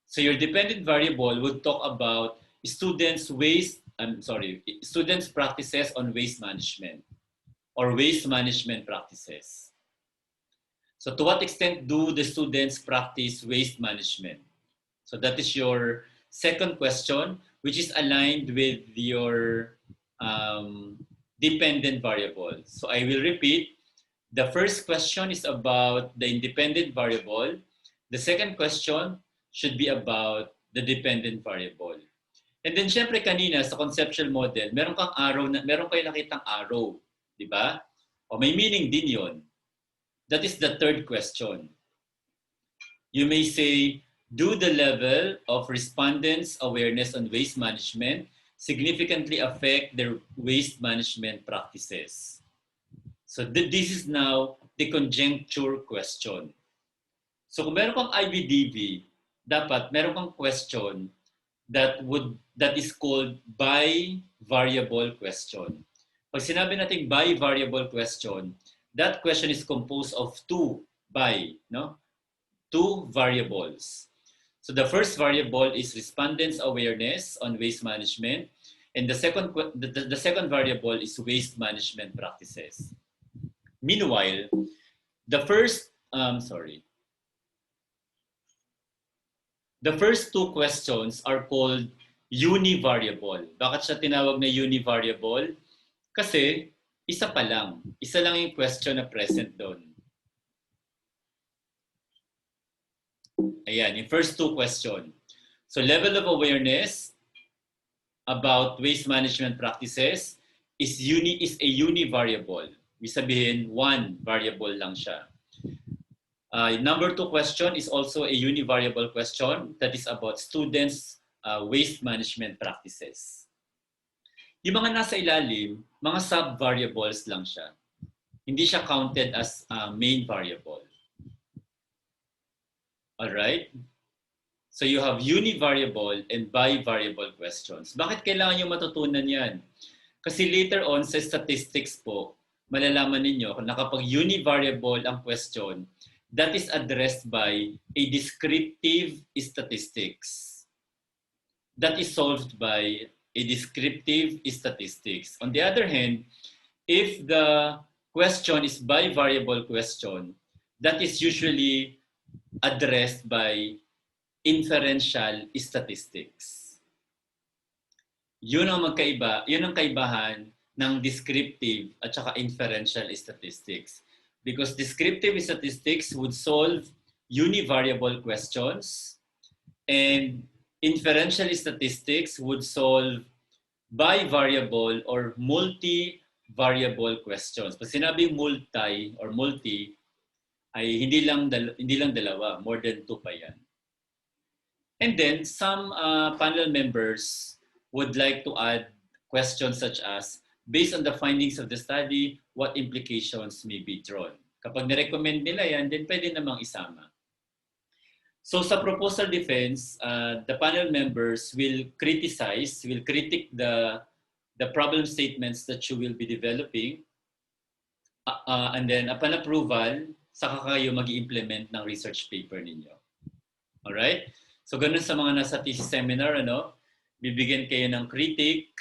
So your dependent variable would talk about students' practices on waste management or waste management practices. So to what extent do the students practice waste management? So that is your second question, which is aligned with your dependent variable. So I will repeat. The first question is about the independent variable. The second question should be about the dependent variable. And then syempre kanina sa conceptual model, meron kayo nakitang arrow, di ba? O may meaning din yon. That is the third question. You may say, do the level of respondents' awareness on waste management significantly affect their waste management practices? So this is now the conjuncture question. So kung meron kang IBDV, dapat meron kang question that is called by-variable question. Pag sinabi natin by-variable question, that question is composed of two variables. So the first variable is respondents' awareness on waste management, and the second variable is waste management practices. Meanwhile, the first two questions are called univariable. Bakit siya tinawag na univariable? Kasi isa pa lang. Isa lang yung question na present doon. Ayan, yung first two question. So level of awareness about waste management practices is a univariable. Ibig sabihin, one variable lang siya. Number two question is also a univariable question that is about students' waste management practices. Yung mga nasa ilalim, mga sub-variables lang siya. Hindi siya counted as main variable. Alright? So you have univariable and bivariable questions. Bakit kailangan nyo matutunan yan? Kasi later on sa statistics po, malalaman ninyo na kapag univariable ang question, that is addressed by a descriptive statistics. That is solved by a descriptive statistics. On the other hand, if the question is bivariable question, that is usually addressed by inferential statistics. Yun ang kaibahan ng descriptive at saka inferential statistics. Because descriptive statistics would solve univariable questions and inferential statistics would solve bivariable or multivariable questions. Pag sinabing multi or multi, ay hindi lang dalawa, more than two pa yan. And then some panel members would like to add questions such as, based on the findings of the study, what implications may be drawn? Kapag nirecommend nila yan, then pwede namang isama. So sa proposal defense, the panel members will critique the problem statements that you will be developing. And then upon approval, saka kayo mag-implement ng research paper ninyo. Alright? So ganun sa mga nasa thesis seminar, bibigyan kayo ng critic,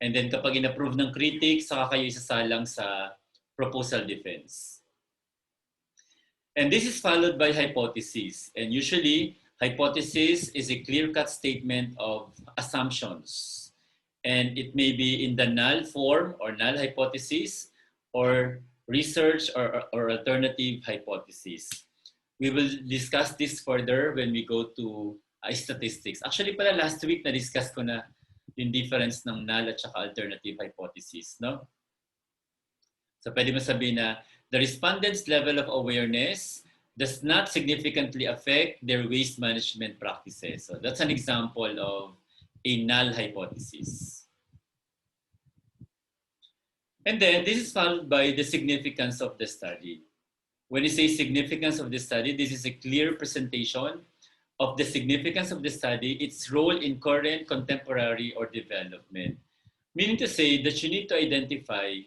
and then kapag in-approve ng critic, saka kayo isasalang sa proposal defense. And this is followed by hypothesis. And usually, hypothesis is a clear-cut statement of assumptions. And it may be in the null form or null hypothesis or research or alternative hypothesis. We will discuss this further when we go to statistics. Actually, pala last week na-discuss ko na yung difference ng null at saka alternative hypothesis, no? So pwede mo sabihin na the respondents' level of awareness does not significantly affect their waste management practices. So that's an example of a null hypothesis. And then this is followed by the significance of the study. When you say significance of the study, this is a clear presentation of the significance of the study, its role in current, contemporary, or development. Meaning to say that you need to identify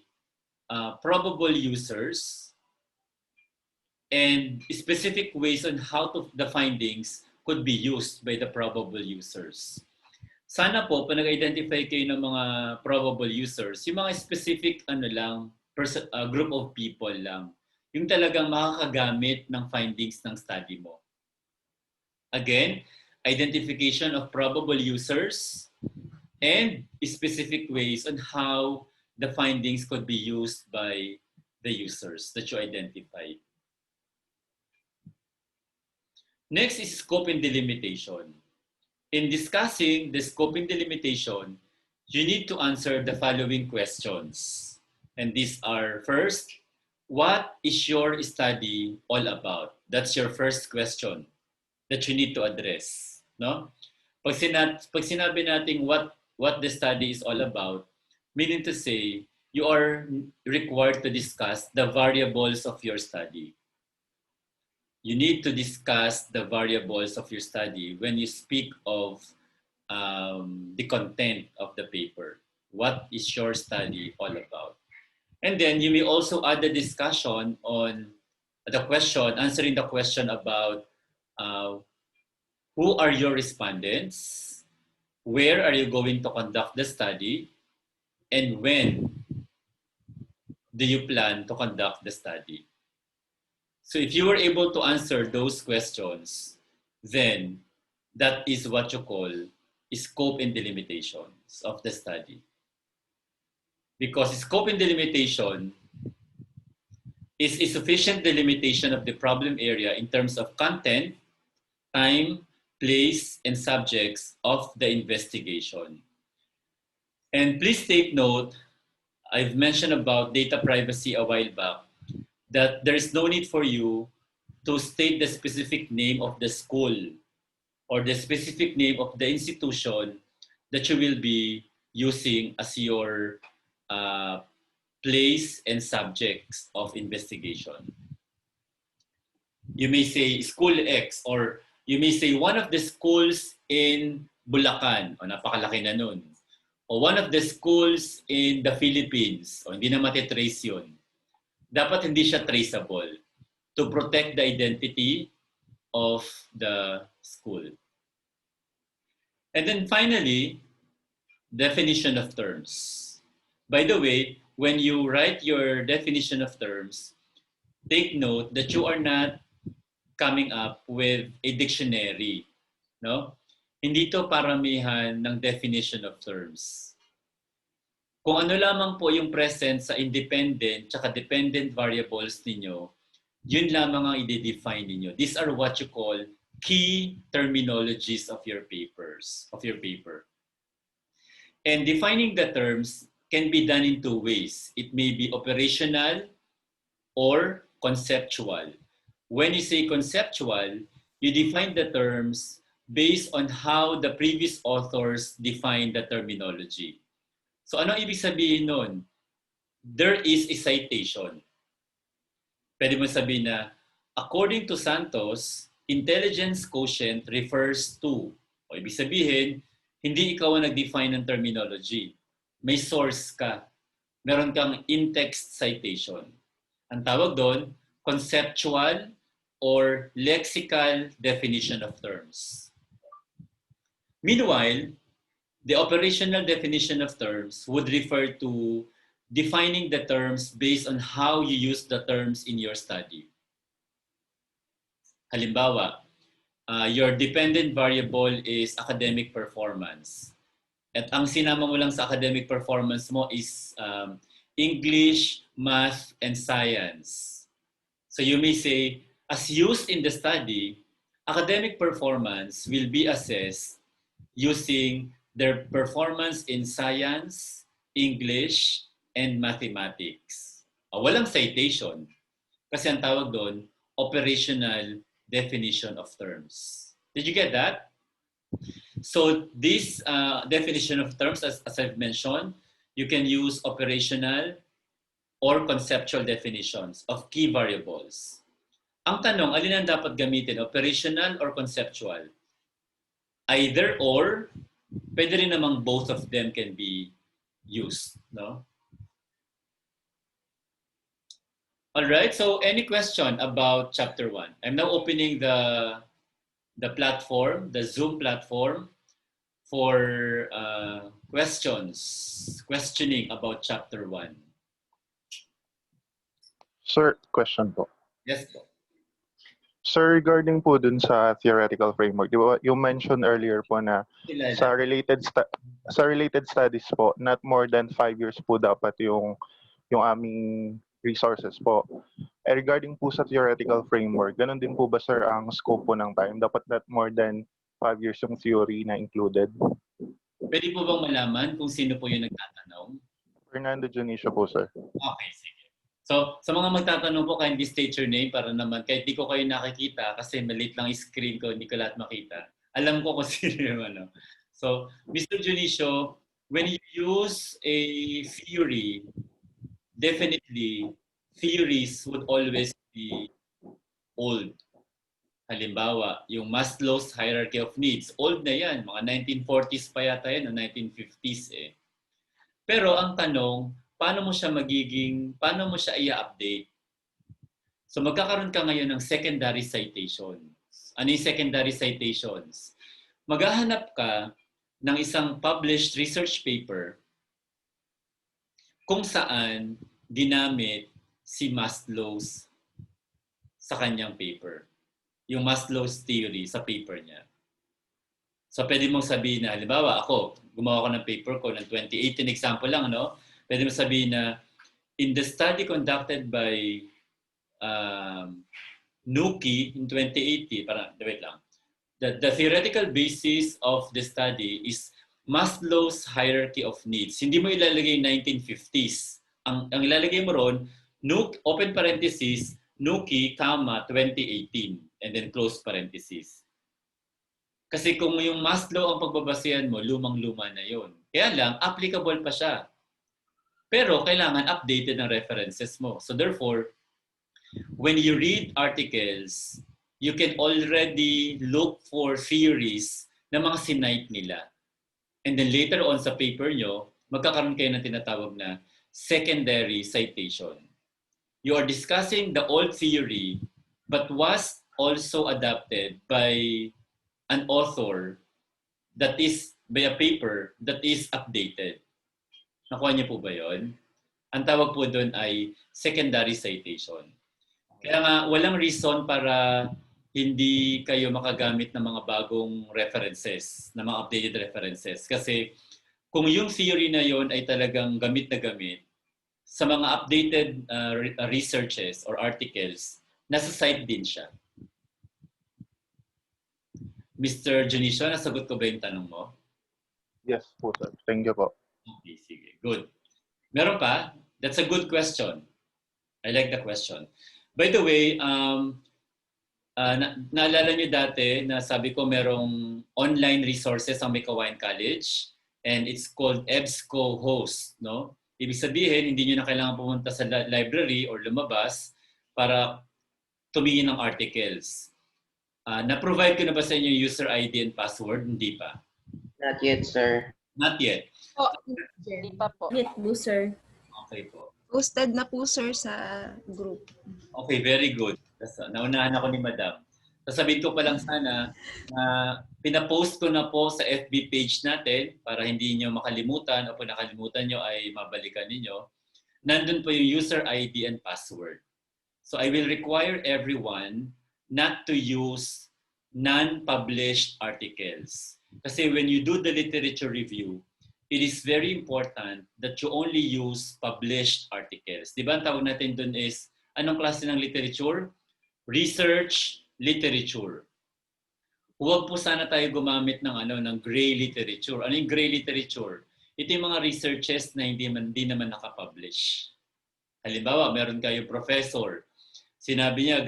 probable users and specific ways on how the findings could be used by the probable users. Sana po, pag nag-identify kayo ng mga probable users, yung mga specific group of people lang, yung talagang makakagamit ng findings ng study mo. Again, identification of probable users and specific ways on how the findings could be used by the users that you identified. Next is scope and delimitation. In discussing the scope and delimitation, you need to answer the following questions. And these are, first, what is your study all about? That's your first question that you need to address. No? Pag sinabi natin what the study is all about, meaning to say, you are required to discuss the variables of your study. You need to discuss the variables of your study when you speak of the content of the paper. What is your study all about? And then you may also add the discussion on the question, answering the question about who are your respondents, where are you going to conduct the study, and when do you plan to conduct the study? So if you were able to answer those questions, then that is what you call scope and delimitations of the study. Because scope and delimitation is a sufficient delimitation of the problem area in terms of content, time, place, and subjects of the investigation. And please take note, I've mentioned about data privacy a while back, that there is no need for you to state the specific name of the school or the specific name of the institution that you will be using as your place and subjects of investigation. You may say school X, or you may say one of the schools in Bulacan, o napakalaki na nun. O one of the schools in the Philippines, o hindi na matitrace yun. Dapat hindi siya traceable to protect the identity of the school. And then finally, definition of terms. By the way, when you write your definition of terms, take note that you are not coming up with a dictionary. No? Hindi to paramihan ng definition of terms. Kung ano lamang po yung present sa independent tsaka dependent variables ninyo, yun lamang ang i-define ninyo. These are what you call key terminologies of your paper. And defining the terms can be done in two ways. It may be operational or conceptual. When you say conceptual, you define the terms based on how the previous authors define the terminology. So ano ibig sabihin nun? There is a citation. Pwede mo sabihin na, according to Santos, intelligence quotient refers to. O ibig sabihin, hindi ikaw ang nag-define ng terminology. May source ka. meron kang in-text citation. Ang tawag doon, conceptual or lexical definition of terms. Meanwhile, the operational definition of terms would refer to defining the terms based on how you use the terms in your study. Halimbawa, your dependent variable is academic performance. At ang sinama mo lang sa academic performance mo is English, math, and science. So you may say, as used in the study, academic performance will be assessed using their performance in science, English, and mathematics. Walang citation. Kasi ang tawag doon, operational definition of terms. Did you get that? So this definition of terms, as I've mentioned, you can use operational or conceptual definitions of key variables. Ang tanong, alin ang dapat gamitin? Operational or conceptual? Either or, pwede rin namang both of them can be used, no? All right, so any question about chapter 1? I'm now opening the platform, the Zoom platform for questioning about chapter 1. Sir, question po. Yes po. Sir, regarding po dun sa theoretical framework, di ba, you mentioned earlier po na sa related studies po, not more than 5 years po dapat yung aming resources po. Regarding po sa theoretical framework, ganun din po ba, sir, ang scope po ng time? Dapat not more than 5 years yung theory na included? Pwede po bang malaman kung sino po yung nagtatanong? Fernando Junicio po, sir. Okay, sige. So, sa mga magtatanong po, kindly state your name para naman, kahit di ko kayo nakikita, kasi maliit lang yung screen ko, hindi ko lahat makita. Alam ko kung sino yung ano. So, Mr. Junicio, when you use a theory, definitely, theories would always be old. Halimbawa, yung Maslow's hierarchy of needs, old na yan. Mga 1940s pa yata yan, o 1950s eh. Pero ang tanong, paano mo siya i-update? So magkakaroon ka ngayon ng secondary citations. Ano yung secondary citations? Maghahanap ka ng isang published research paper kung saan ginamit si Maslow's sa kanyang paper. Yung Maslow's theory sa paper niya. So pwede mong sabihin na, halimbawa ako, gumawa ko ng paper ko ng 2018, example lang, no? Pwede mong sabihin na, in the study conducted by Nuki in 2018, wait lang, the theoretical basis of the study is Maslow's hierarchy of needs. Hindi mo ilalagay 1950s. Ang ilalagay mo ron, open parenthesis, Nuki, 2018, and then close parenthesis. Kasi kung yung Maslow ang pagbabasihan mo, lumang-luma na yon. Kaya lang, applicable pa siya. Pero kailangan updated ang references mo. So therefore, when you read articles, you can already look for theories na mga sinite nila. And then later on sa paper nyo, magkakaroon kayo ng tinatawag na secondary citation. You are discussing the old theory but was also adapted by an author that is, by a paper that is updated. Nakuha niyo po ba yun? Ang tawag po doon ay secondary citation. Kaya nga, walang reason para hindi kayo makagamit ng mga bagong references, ng mga updated references. Kasi kung yung theory na yon ay talagang gamit na gamit, sa mga updated researches or articles, nasa site din siya. Mr. Junicio, nasagot ko ba yung tanong mo? Yes po, sir. Thank you po. Okay, sige. Good. Meron pa? That's a good question. I like the question. By the way, naalala nyo dati na sabi ko merong online resources ang May Kawayan College and it's called EBSCO Host, no? Ibig sabihin, hindi nyo na kailangan pumunta sa library or lumabas para tumingin ng articles. Na-provide ko na ba sa inyo user ID and password? Hindi pa. Not yet, sir. Not yet. Hindi pa po. Yes po, sir. Okay po. Posted na po, sir, sa group. Okay, very good. Naunahan ako ni Madam. Sasabihin ko pa lang sana na pinapost ko na po sa FB page natin para hindi nyo makalimutan o kung nakalimutan nyo ay mabalikan ninyo. Nandun po yung user ID and password. So I will require everyone not to use non-published articles. Kasi when you do the literature review, it is very important that you only use published articles. Di ba ang tawag natin dun is, anong klase ng literature? Research literature. Huwag po sana tayo gumamit ng gray literature. Ano yung gray literature? Ito yung mga researches na hindi naman nakapublish. Halimbawa, meron kayong professor. Sinabi niya,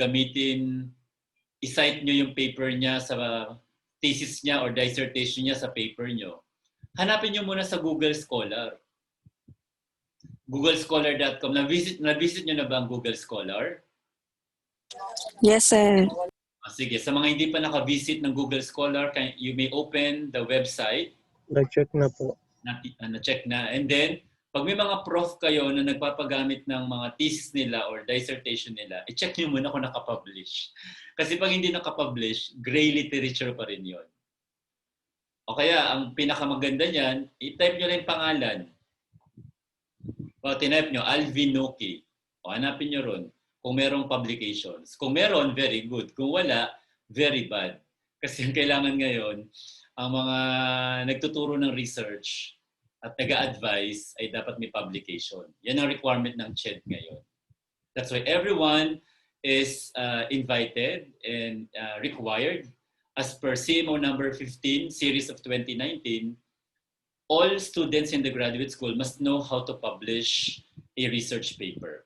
i-cite nyo yung paper niya sa thesis niya or dissertation niya sa paper nyo. Hanapin nyo muna sa Google Scholar. Googlescholar.com. Na-visit nyo na ba ang Google Scholar? Yes, sir. Sige, sa mga hindi pa naka-visit ng Google Scholar, you may open the website. Na-check na po. Na-check na. And then, pag may mga prof kayo na nagpapagamit ng mga thesis nila or dissertation nila, i-check nyo muna kung nakapublish. Kasi pag hindi nakapublish, gray literature pa rin yun. O kaya, ang pinakamaganda niyan, i-type nyo lang yung pangalan. O, tinype nyo, Alvin Noki. O, hanapin nyo ron kung merong publications. Kung meron, very good. Kung wala, very bad. Kasi ang kailangan ngayon, ang mga nagtuturo ng research at nag-a-advise ay dapat may publication. Yan ang requirement ng CHED ngayon. That's why everyone is invited and required. As per CMO number 15, series of 2019, all students in the graduate school must know how to publish a research paper.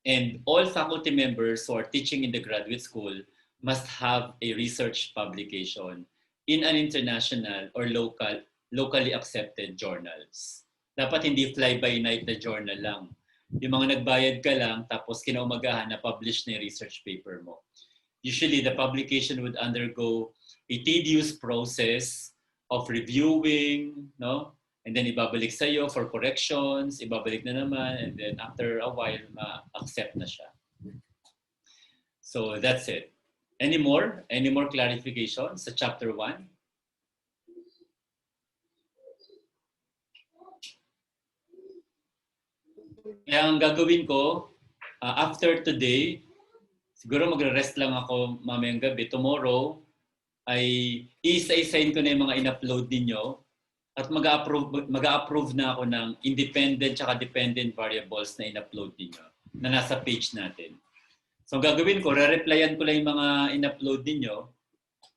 And all faculty members who are teaching in the graduate school must have a research publication in an international or locally accepted journals. Dapat hindi fly-by-night na journal lang. Yung mga nagbayad ka lang, tapos kinaumagahan na publish na yung research paper mo. Usually, the publication would undergo a tedious process of reviewing, no? And then ibabalik sa iyo for corrections, ibabalik na naman, and then after a while, ma-accept na siya. So that's it. Any more clarifications sa chapter 1? Kaya ang gagawin ko, after today, siguro magre-rest lang ako mamayang gabi. Tomorrow, ay isa-isahin ko na yung mga in-upload ninyo at mag-a-approve na ako ng independent tsaka dependent variables na in-upload ninyo na nasa page natin. So ang gagawin ko, re-replyan ko lang yung mga in-upload ninyo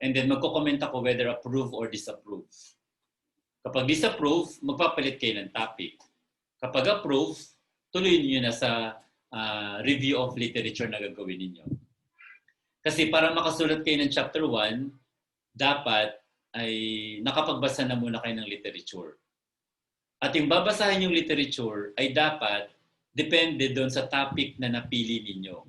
and then magko-comment ako whether approve or disapprove. Kapag disapprove, magpapalit kayo ng topic. Kapag approve, tuloy niyo na sa review of literature na gagawin ninyo. Kasi para makasulat kayo ng chapter 1, dapat ay nakapagbasa na muna kayo ng literature. At yung babasahin yung literature ay dapat depende doon sa topic na napili ninyo.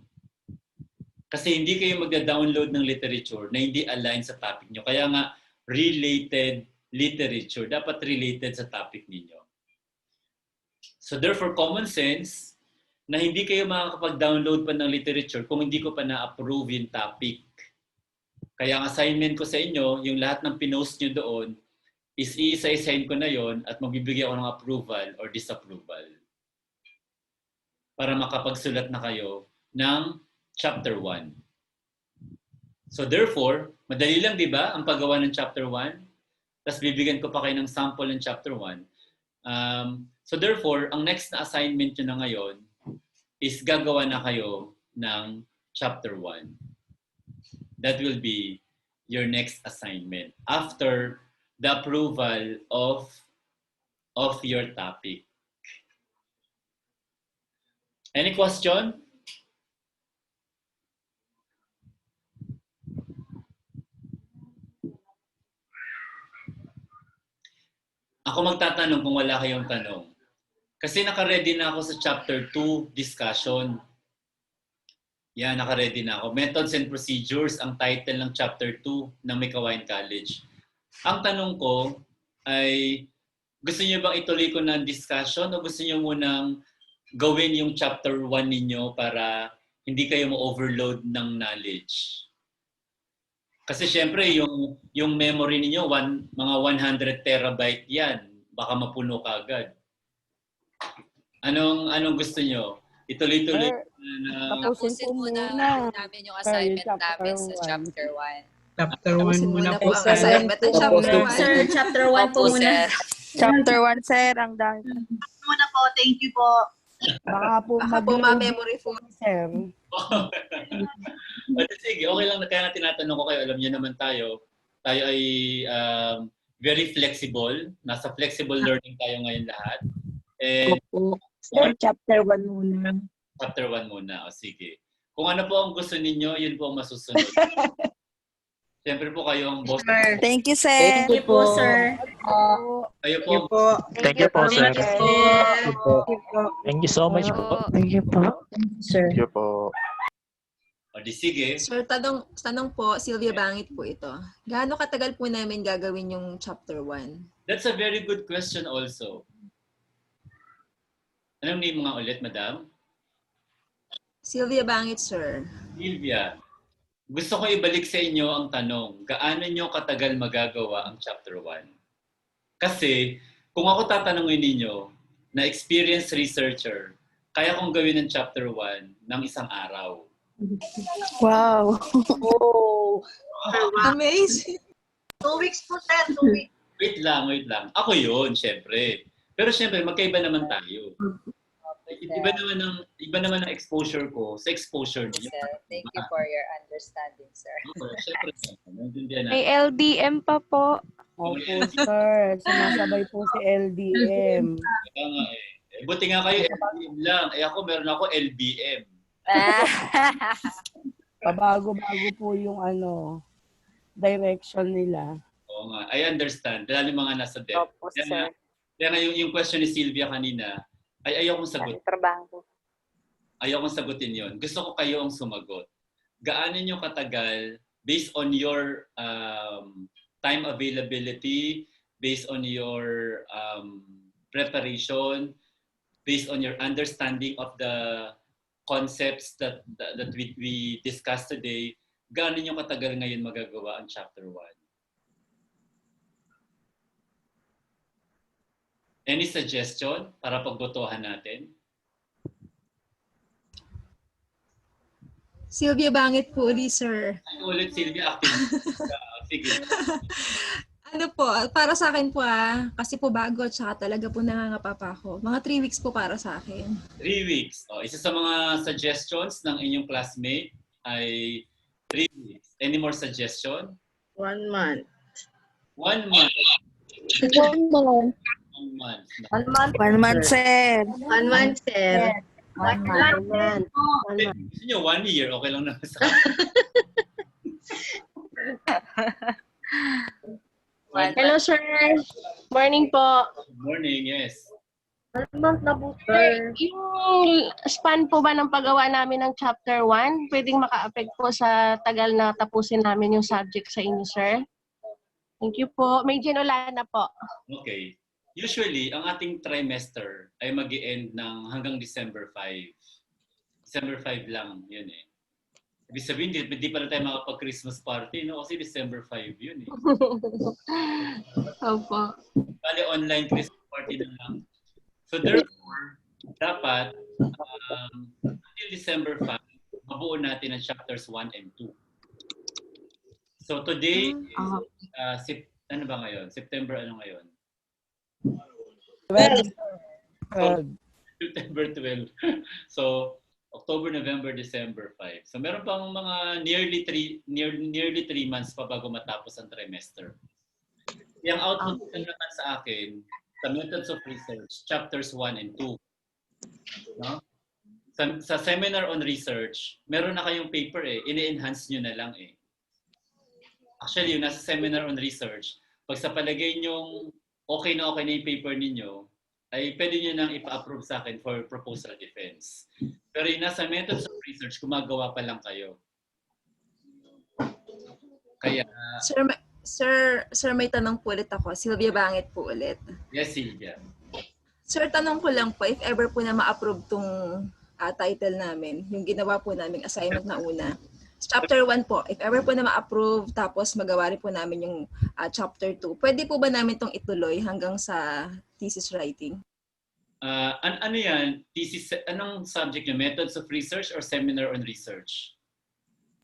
Kasi hindi kayo magda-download ng literature na hindi align sa topic nyo. Kaya nga, related literature. Dapat related sa topic ninyo. So therefore, common sense na hindi kayo makakapag-download pa ng literature kung hindi ko pa na-approve yung topic. Kaya ang assignment ko sa inyo, yung lahat ng pinost nyo doon, is i-assign ko na yon at magbibigay ako ng approval or disapproval. Para makapagsulat na kayo ng chapter 1. So therefore, madali lang, di ba, ang paggawa ng chapter 1? Tapos bibigyan ko pa kayo ng sample ng chapter 1. So therefore, ang next na assignment nyo na ngayon is gagawa na kayo ng chapter 1. That will be your next assignment after the approval of your topic. Any question? Ako magtatanong kung wala kayong tanong. Kasi naka-ready na ako sa chapter 2 discussion. Yan, naka-ready na ako. Methods and Procedures, ang title ng chapter 2 ng Mikawayan College. Ang tanong ko ay, Gusto niyo bang ituloy ko ng discussion o gusto niyo munang gawin yung chapter 1 ninyo para hindi kayo ma-overload ng knowledge? Kasi syempre yung memory ninyo mga 100 terabyte yan. Baka mapuno ka agad. Anong gusto niyo? Ituloy-tuloy na Tapusin muna namin yung assignment namin sa chapter 1. Chapter 1 Tapusin muna muna po. po ang assignment ng chapter 1. Sir, chapter 1 po muna. Chapter 1, sir. Ang dami. Muna po, thank you po. Baka po Baka po ma-memory po. sir. But sige, okay lang. Kaya nga tinatanong ko kayo, alam niyo naman tayo ay very flexible. Nasa flexible learning tayo ngayon lahat. And Sir, chapter 1 muna. chapter 1 muna. O sige. Kung ano po ang gusto ninyo, yun po ang masusunod. Siyempre po kayo ang boss. Thank you, sir. Thank you po, sir. Kayo po. Thank you po, sir. Thank you so much po. Thank you po. Sir. Thank you po. O di sige. Sir, tanong po, Sylvia Bangit po ito. Gaano katagal po namin gagawin yung chapter 1? That's a very good question also. Anong name nga ulit, madam? Sylvia Bangit, sir. Silvia, gusto ko ibalik sa inyo ang tanong, gaano nyo katagal magagawa ang chapter 1? Kasi, kung ako tatanungin ninyo, na experienced researcher, kaya kong gawin ang chapter 1 ng isang araw. Wow. Oh. Amazing. 2 weeks po, sir. 2 weeks. Wait lang. Ako yun, syempre. Pero syempre, magkaiba naman tayo. Iba naman ang exposure ko sa exposure niyo. Sir, thank you for your understanding, sir. Syempre, nandun May LDM pa po. Opo, sir. Sumasabay po si LDM. Kaya nga eh. Buti nga kayo, LBM lang. Ako, meron ako LBM. Pabago-bago po yung direction nila. Oo nga, I understand. Lalo yung mga nasa depth. Opo, sir. Kaya nga yung question ni Sylvia kanina, ay ayaw kong sagutin. Trabaho. Ayaw kong sagutin yon. Gusto ko kayo ang sumagot. Gaano nyo katagal, based on your time availability, based on your preparation, based on your understanding of the concepts that we discussed today, gaano nyo katagal ngayon magagawa ang chapter 1? Any suggestion para pagbotohan natin? Sylvia Bangit po ulit, sir. Ay, ulit, Sylvia, active. Sige. Ano po, para sa akin po kasi po bago at saka talaga po nangangapa pa ako. Mga 3 weeks po para sa akin. 3 weeks. Isa sa mga suggestions ng inyong classmate ay 3 weeks. Any more suggestion? 1 month. 1 month. 1 month. 1 month. 1 month. 1 month, sir. 1 month, sir. 1 month. Gusto nyo 1 year, okay lang naman sa Hello, sir. Morning po. Good morning, yes. 1 month na po, sir. Yung span po ba ng paggawa namin ng chapter 1, pwedeng maka-affect po sa tagal na tapusin namin yung subject sa inyo, sir? Thank you po. May ginula na po. Okay. Usually, ang ating trimester ay mag-i-end ng hanggang December 5. December 5 lang, yun eh. Ibig sabihin, hindi pa na tayo makapag-Christmas party, no? Kasi December 5 yun eh. Opo. Bali, online Christmas party na lang. So therefore, dapat until December 5, mabuo natin ang chapters 1 and 2. So today, ano ba ngayon? September ano ngayon? 12. September 12. So, October, November, December 5. So, meron pang mga nearly 3 months pa bago matapos ang trimester. Yung output naman sa akin, sa methods of research, chapters 1 and 2. No? Sa seminar on research, meron na kayong paper eh. Ini-enhance nyo na lang eh. Actually, yung nasa seminar on research, pag sa palagay nyong okay na yung paper ninyo, ay pwede nyo nang ipa-approve sa akin for proposal defense. Pero yung nasa methods of research, gumagawa pa lang kayo. Kaya... Sir, Sir, may tanong po ulit ako. Sylvia Bangit po ulit. Yes, Sylvia. Sir, tanong ko lang po, if ever po na ma-approve tong title namin, yung ginawa po naming assignment na una. Chapter 1 po, if ever po na ma-approve, tapos magawa rin po namin yung chapter 2, pwede po ba namin tong ituloy hanggang sa thesis writing? Ano yan? Thesis, anong subject nyo? Methods of research or seminar on research?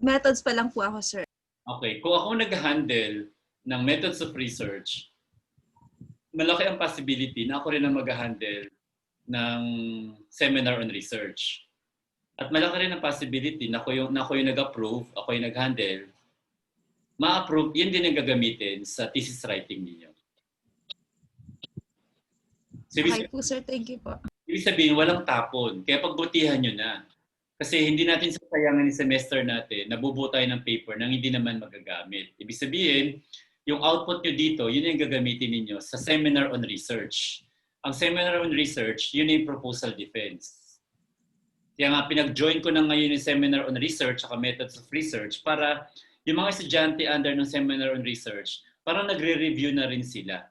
Methods pa lang po ako, sir. Okay, kung ako nag-handle ng methods of research, malaki ang possibility na ako rin ang mag-handle ng seminar on research. At malaki rin ang possibility na ako yung nag-approve, ako yung nag-handle, ma-approve, yun din ang gagamitin sa thesis writing ninyo. So, Okay po, sir. Thank you po. ibig sabihin, walang tapon. Kaya pagbutihan nyo na. Kasi hindi natin sasayangan yung semester natin, nabubuo tayo ng paper nang hindi naman magagamit. Ibig sabihin, yung output nyo dito, yun yung gagamitin ninyo sa seminar on research. Ang seminar on research, yun yung proposal defense. Kaya nga, pinag-join ko na ngayon yung seminar on research at methods of research para yung mga estudyante under ng seminar on research, parang nagre-review na rin sila.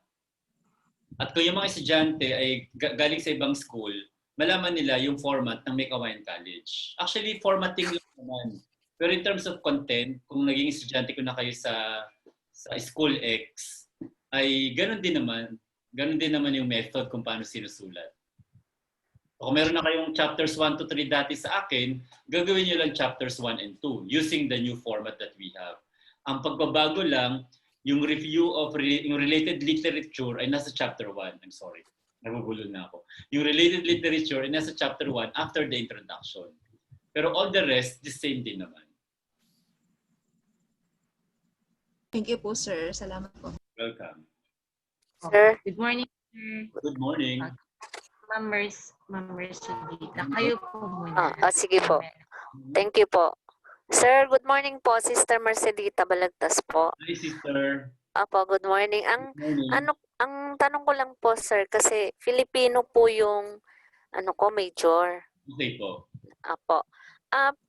At kung yung mga estudyante ay galing sa ibang school, malaman nila yung format ng May Kawayan College. Actually, formatting lang naman. Pero in terms of content, kung naging estudyante ko na kayo sa School X, ay ganun din naman yung method kung paano sinusulat. Kung meron na kayong chapters 1 to 3 dati sa akin, gagawin nyo lang chapters 1 and 2 using the new format that we have. Ang pagbabago lang, yung review of yung related literature ay nasa chapter 1. I'm sorry. Nabubulol na ako. Yung related literature ay nasa chapter 1 after the introduction. Pero all the rest, the same din naman. Thank you po, sir. Salamat po. Welcome. Sir, good morning, sir. Good morning. Ma'am Mercedita, kayo po muna. Sige po. Thank you po. Sir, good morning po. Sister Mercedita Balagtas po. Hi, sister. Apo, good morning. Good morning. Ang tanong ko lang po, sir, kasi Filipino po yung major. Okay po. Apo.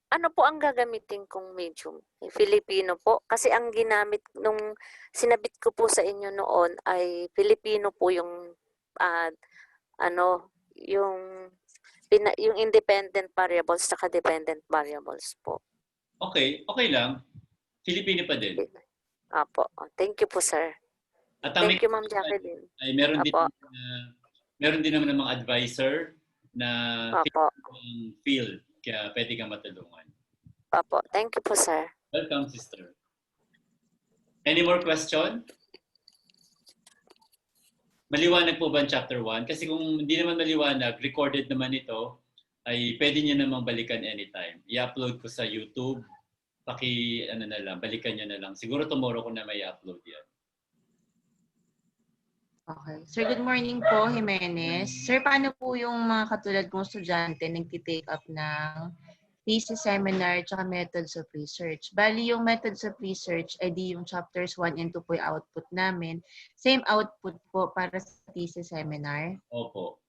Ano po ang gagamitin kong medium? Filipino po. Kasi ang ginamit nung sinabit ko po sa inyo noon ay Filipino po yung yung independent variables saka dependent variables po. Okay, okay lang. Filipino pa din. Apo. Thank you po, sir. At Thank you, Ma'am Jacqueline. Ay meron din naman ng mga advisor na field kaya pwede kang matulungan. Apo. Thank you po, sir. Welcome, sister. Any more question? Maliwanag po ba ang chapter 1? Kasi kung hindi naman maliwanag, recorded naman ito, ay pwede nyo namang balikan anytime. I-upload ko sa YouTube. Balikan nyo na lang. Siguro tomorrow ko na may upload yan. Okay. Sir, good morning po, Jimenez. Sir, paano po yung mga katulad kong estudyante nag-take up ng thesis seminar at methods of research? Bali, yung methods of research, ay di yung chapters 1 and 2 po yung output namin. Same output po para sa thesis seminar? Opo.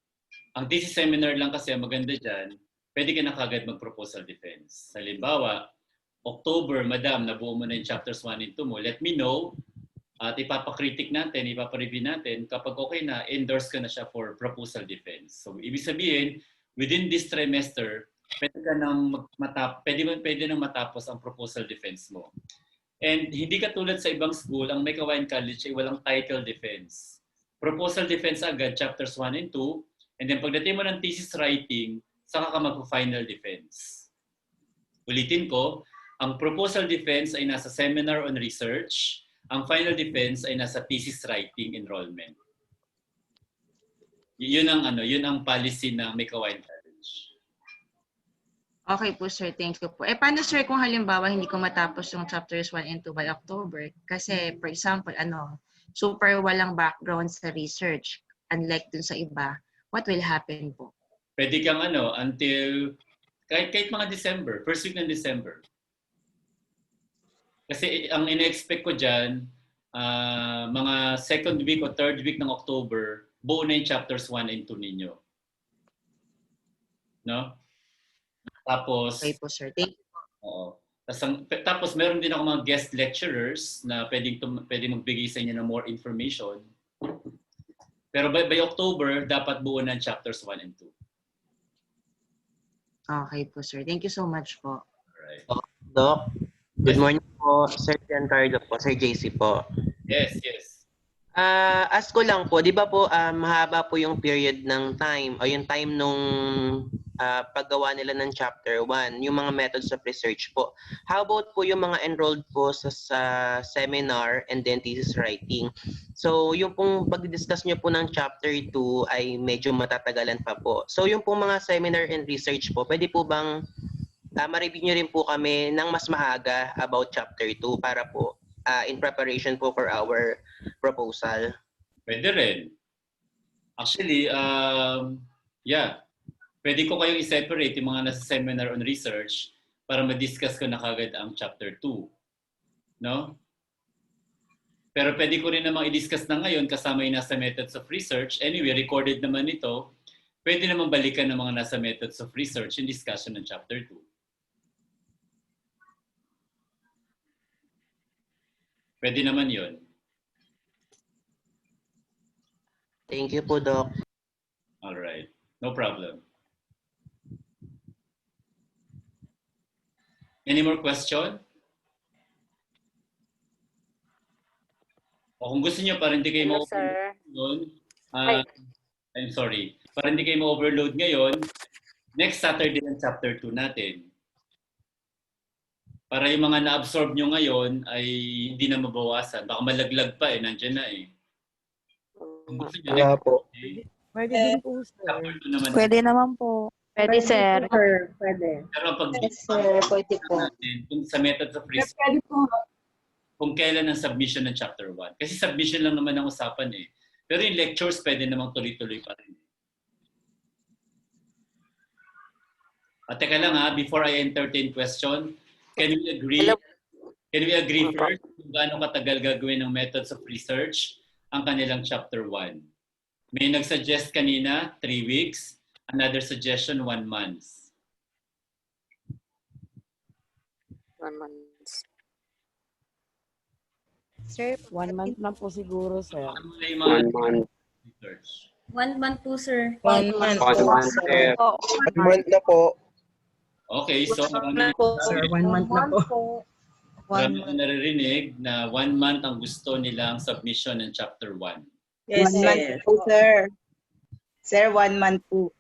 Ang thesis seminar lang kasi maganda dyan, pwede ka na kagad mag-proposal defense. Halimbawa, October, madam, nabuo mo na yung chapters 1 and 2 mo, let me know at ipapakritik natin, ipapareview natin. Kapag okay na, endorse ka na siya for proposal defense. So, ibig sabihin, within this trimester, pwede nang matapos ang proposal defense mo. And hindi katulad sa ibang school, ang May Kawayan College ay walang title defense. Proposal defense agad, chapters 1 and 2, and then pagdating mo ng thesis writing, saka ka mag-final defense. Ulitin ko, ang proposal defense ay nasa seminar on research, ang final defense ay nasa thesis writing enrollment. Yun ang policy ng May Kawayan College. Okay po, sir. Thank you po. Paano, sir, kung halimbawa hindi ko matapos yung chapters 1 and 2 by October? Kasi, for example, super walang background sa research. Unlike dun sa iba, what will happen po? Pwede kang until kahit mga December, first week ng December. Kasi ang ina-expect ko dyan, mga second week o third week ng October, buo na yung chapters 1 and 2 ninyo. No? Tapos, okay po, sir. Thank you. Oo. Tapos meron din ako mga guest lecturers na pwedeng magbigay sa inyo ng more information. Pero by October, dapat buo ng chapters 1 and 2. Okay po, sir. Thank you so much po. Alright. Doc, good morning po. Sir Giancarlo po, Sir JC po. Yes. Ask ko lang po, di ba po mahaba po yung period ng time o yung time nung paggawa nila ng chapter 1, yung mga methods of research po. How about po yung mga enrolled po sa seminar and then thesis writing? So yung pong pag-discuss nyo po ng chapter 2 ay medyo matatagalan pa po. So yung pong mga seminar and research po, pwede po bang ma-review nyo rin po kami ng mas maaga about chapter 2 para po in preparation po for our proposal? Pwede rin. Actually, yeah. Pwede ko kayong i-separate yung mga nasa seminar on research para ma-discuss ko na kagad ang chapter 2. No? Pero pwede ko rin namang i-discuss na ngayon kasama yung nasa methods of research. Anyway, recorded naman ito. Pwede naman balikan ng mga nasa methods of research yung discussion ng chapter 2. Pwede naman yun. Thank you po, Doc. All right. No problem. Any more question? O kung gusto niyo para hindi kayo ma-overload ngayon, I'm sorry. Para hindi kayo ma-overload ngayon, next Saturday ang chapter 2 natin. Para yung mga na-absorb nyo ngayon ay hindi na mabawasan. Baka malaglag pa nandiyan na eh. Kung gusto nyo, Kaya po. Pwede din po, sir. Pwede naman po. Pwede, sir. Pwede. Pero pag Yes, sir. Pwede po. kung sa methods of research, Pwede po. kung kailan ang submission ng chapter 1. Kasi submission lang naman ang usapan eh. Pero yung lectures pwede namang tuloy-tuloy pa rin. At teka lang before I entertain question, can we agree first kung gaano katagal gagawin ng methods of research ang kanilang chapter 1? May nag-suggest kanina 3 weeks, another suggestion 1 month. 1 month. Sir, 1 month lang po siguro, sir. 1 month. 1 month po, sir. 1 month. 1 month, sir. 1 month na po. Okay, so Sir, 1 month na po. marami na naririnig na 1 month ang gusto nilang submission ng chapter 1. Yes, sir. Sir. Sir, 1 month po.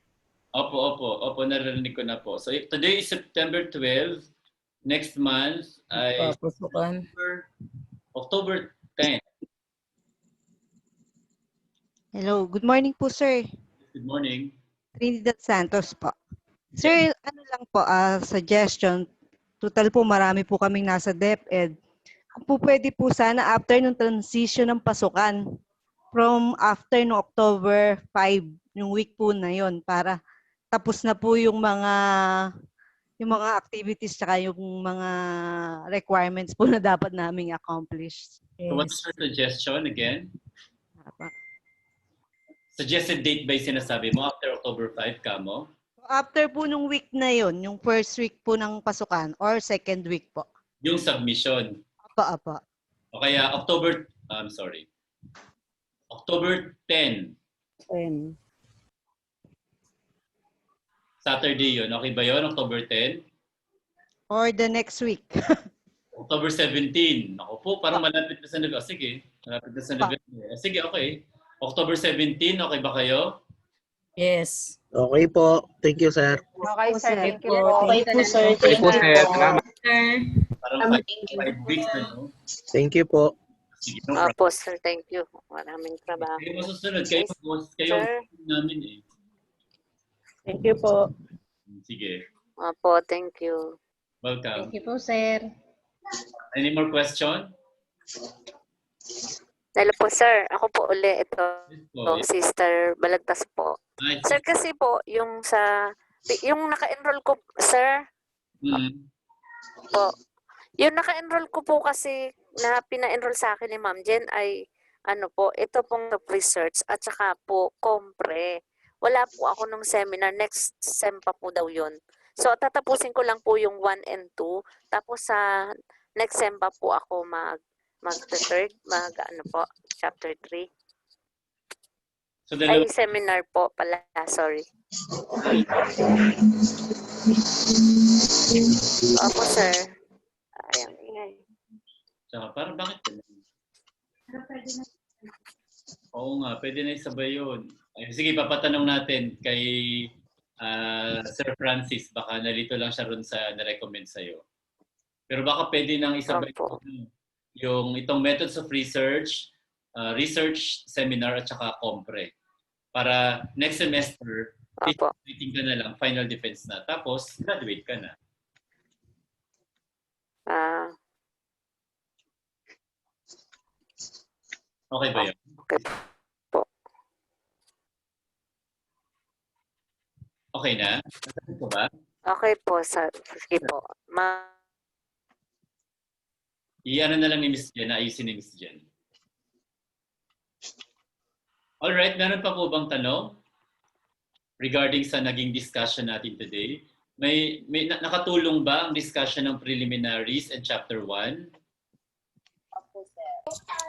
Opo, naririnig ko na po. So today is September 12. Next month ay Pasukan. October 10. Hello, good morning po, sir. Good morning. Trinidad Santos po. Sir, ano lang po, suggestion. Total po, marami po kaming nasa DepEd. Kung po pwede po sana after nung transition ng pasukan, from after no October 5, yung week po na yon, para tapos na po yung mga activities tsaka yung mga requirements po na dapat naming accomplish. So what's your suggestion again? Suggested date ba yung sinasabi mo after October 5 ka mo? After po nung week na yon, yung first week po ng pasukan or second week po. Yung submission. Apa. O kaya October 10. 10. Saturday yun. Okay ba yun? October 10? Or the next week. October 17. Ako po, parang malapit na sa November. Sige, malapit na sa November. Sige, okay. October 17, okay ba kayo? Yes. Okay po. Thank you, sir. Okay, sir. Thank you. Okay po, sir. Okay po, sir. Salamat. Parang 5 weeks na, no? Thank you po. Sige, no problem. Opo, sir. Thank you. Maraming trabaho. Kayo masusunod. Kayo Sir. namin eh. Thank you po. Sige. Opo, thank you. Welcome. Thank you po, sir. Any more question? Hello po, sir. Ako po uli. Ito, Po, Sister Balagtas po. Nice. Sir, kasi po, yung naka-enroll ko, sir, po, yung naka-enroll ko po kasi na pina-enroll sa akin ni Ma'am Jen ay, ito pong research at saka po, compre. Wala po ako nung seminar. Next sem pa po daw yun. So, tatapusin ko lang po yung 1 and 2. Tapos sa next sem pa po ako mag-third, ano po, chapter 3. So, Ay, seminar po pala. Sorry. Opo, sir. Ayan, ingay. Tsaka, parang bakit? Oo nga, pwede na isabay yun. Ay, sige, papatanong natin kay Sir Francis. Baka nalito lang siya ron sa na-recommend sa'yo. Pero baka pwede nang isabay yung itong methods of research, research seminar at saka compre. Para next semester, meeting ka na lang, final defense na. Tapos, graduate ka na. Okay ba yun? Okay po. Okay na? Nasagot ko ba? Okay po. Sige po. I-ano na lang ni Miss Jen, ayusin ni Miss Jen. Alright, meron pa po bang tanong regarding sa naging discussion natin today? May nakatulong ba ang discussion ng preliminaries and chapter 1? Opo, sir.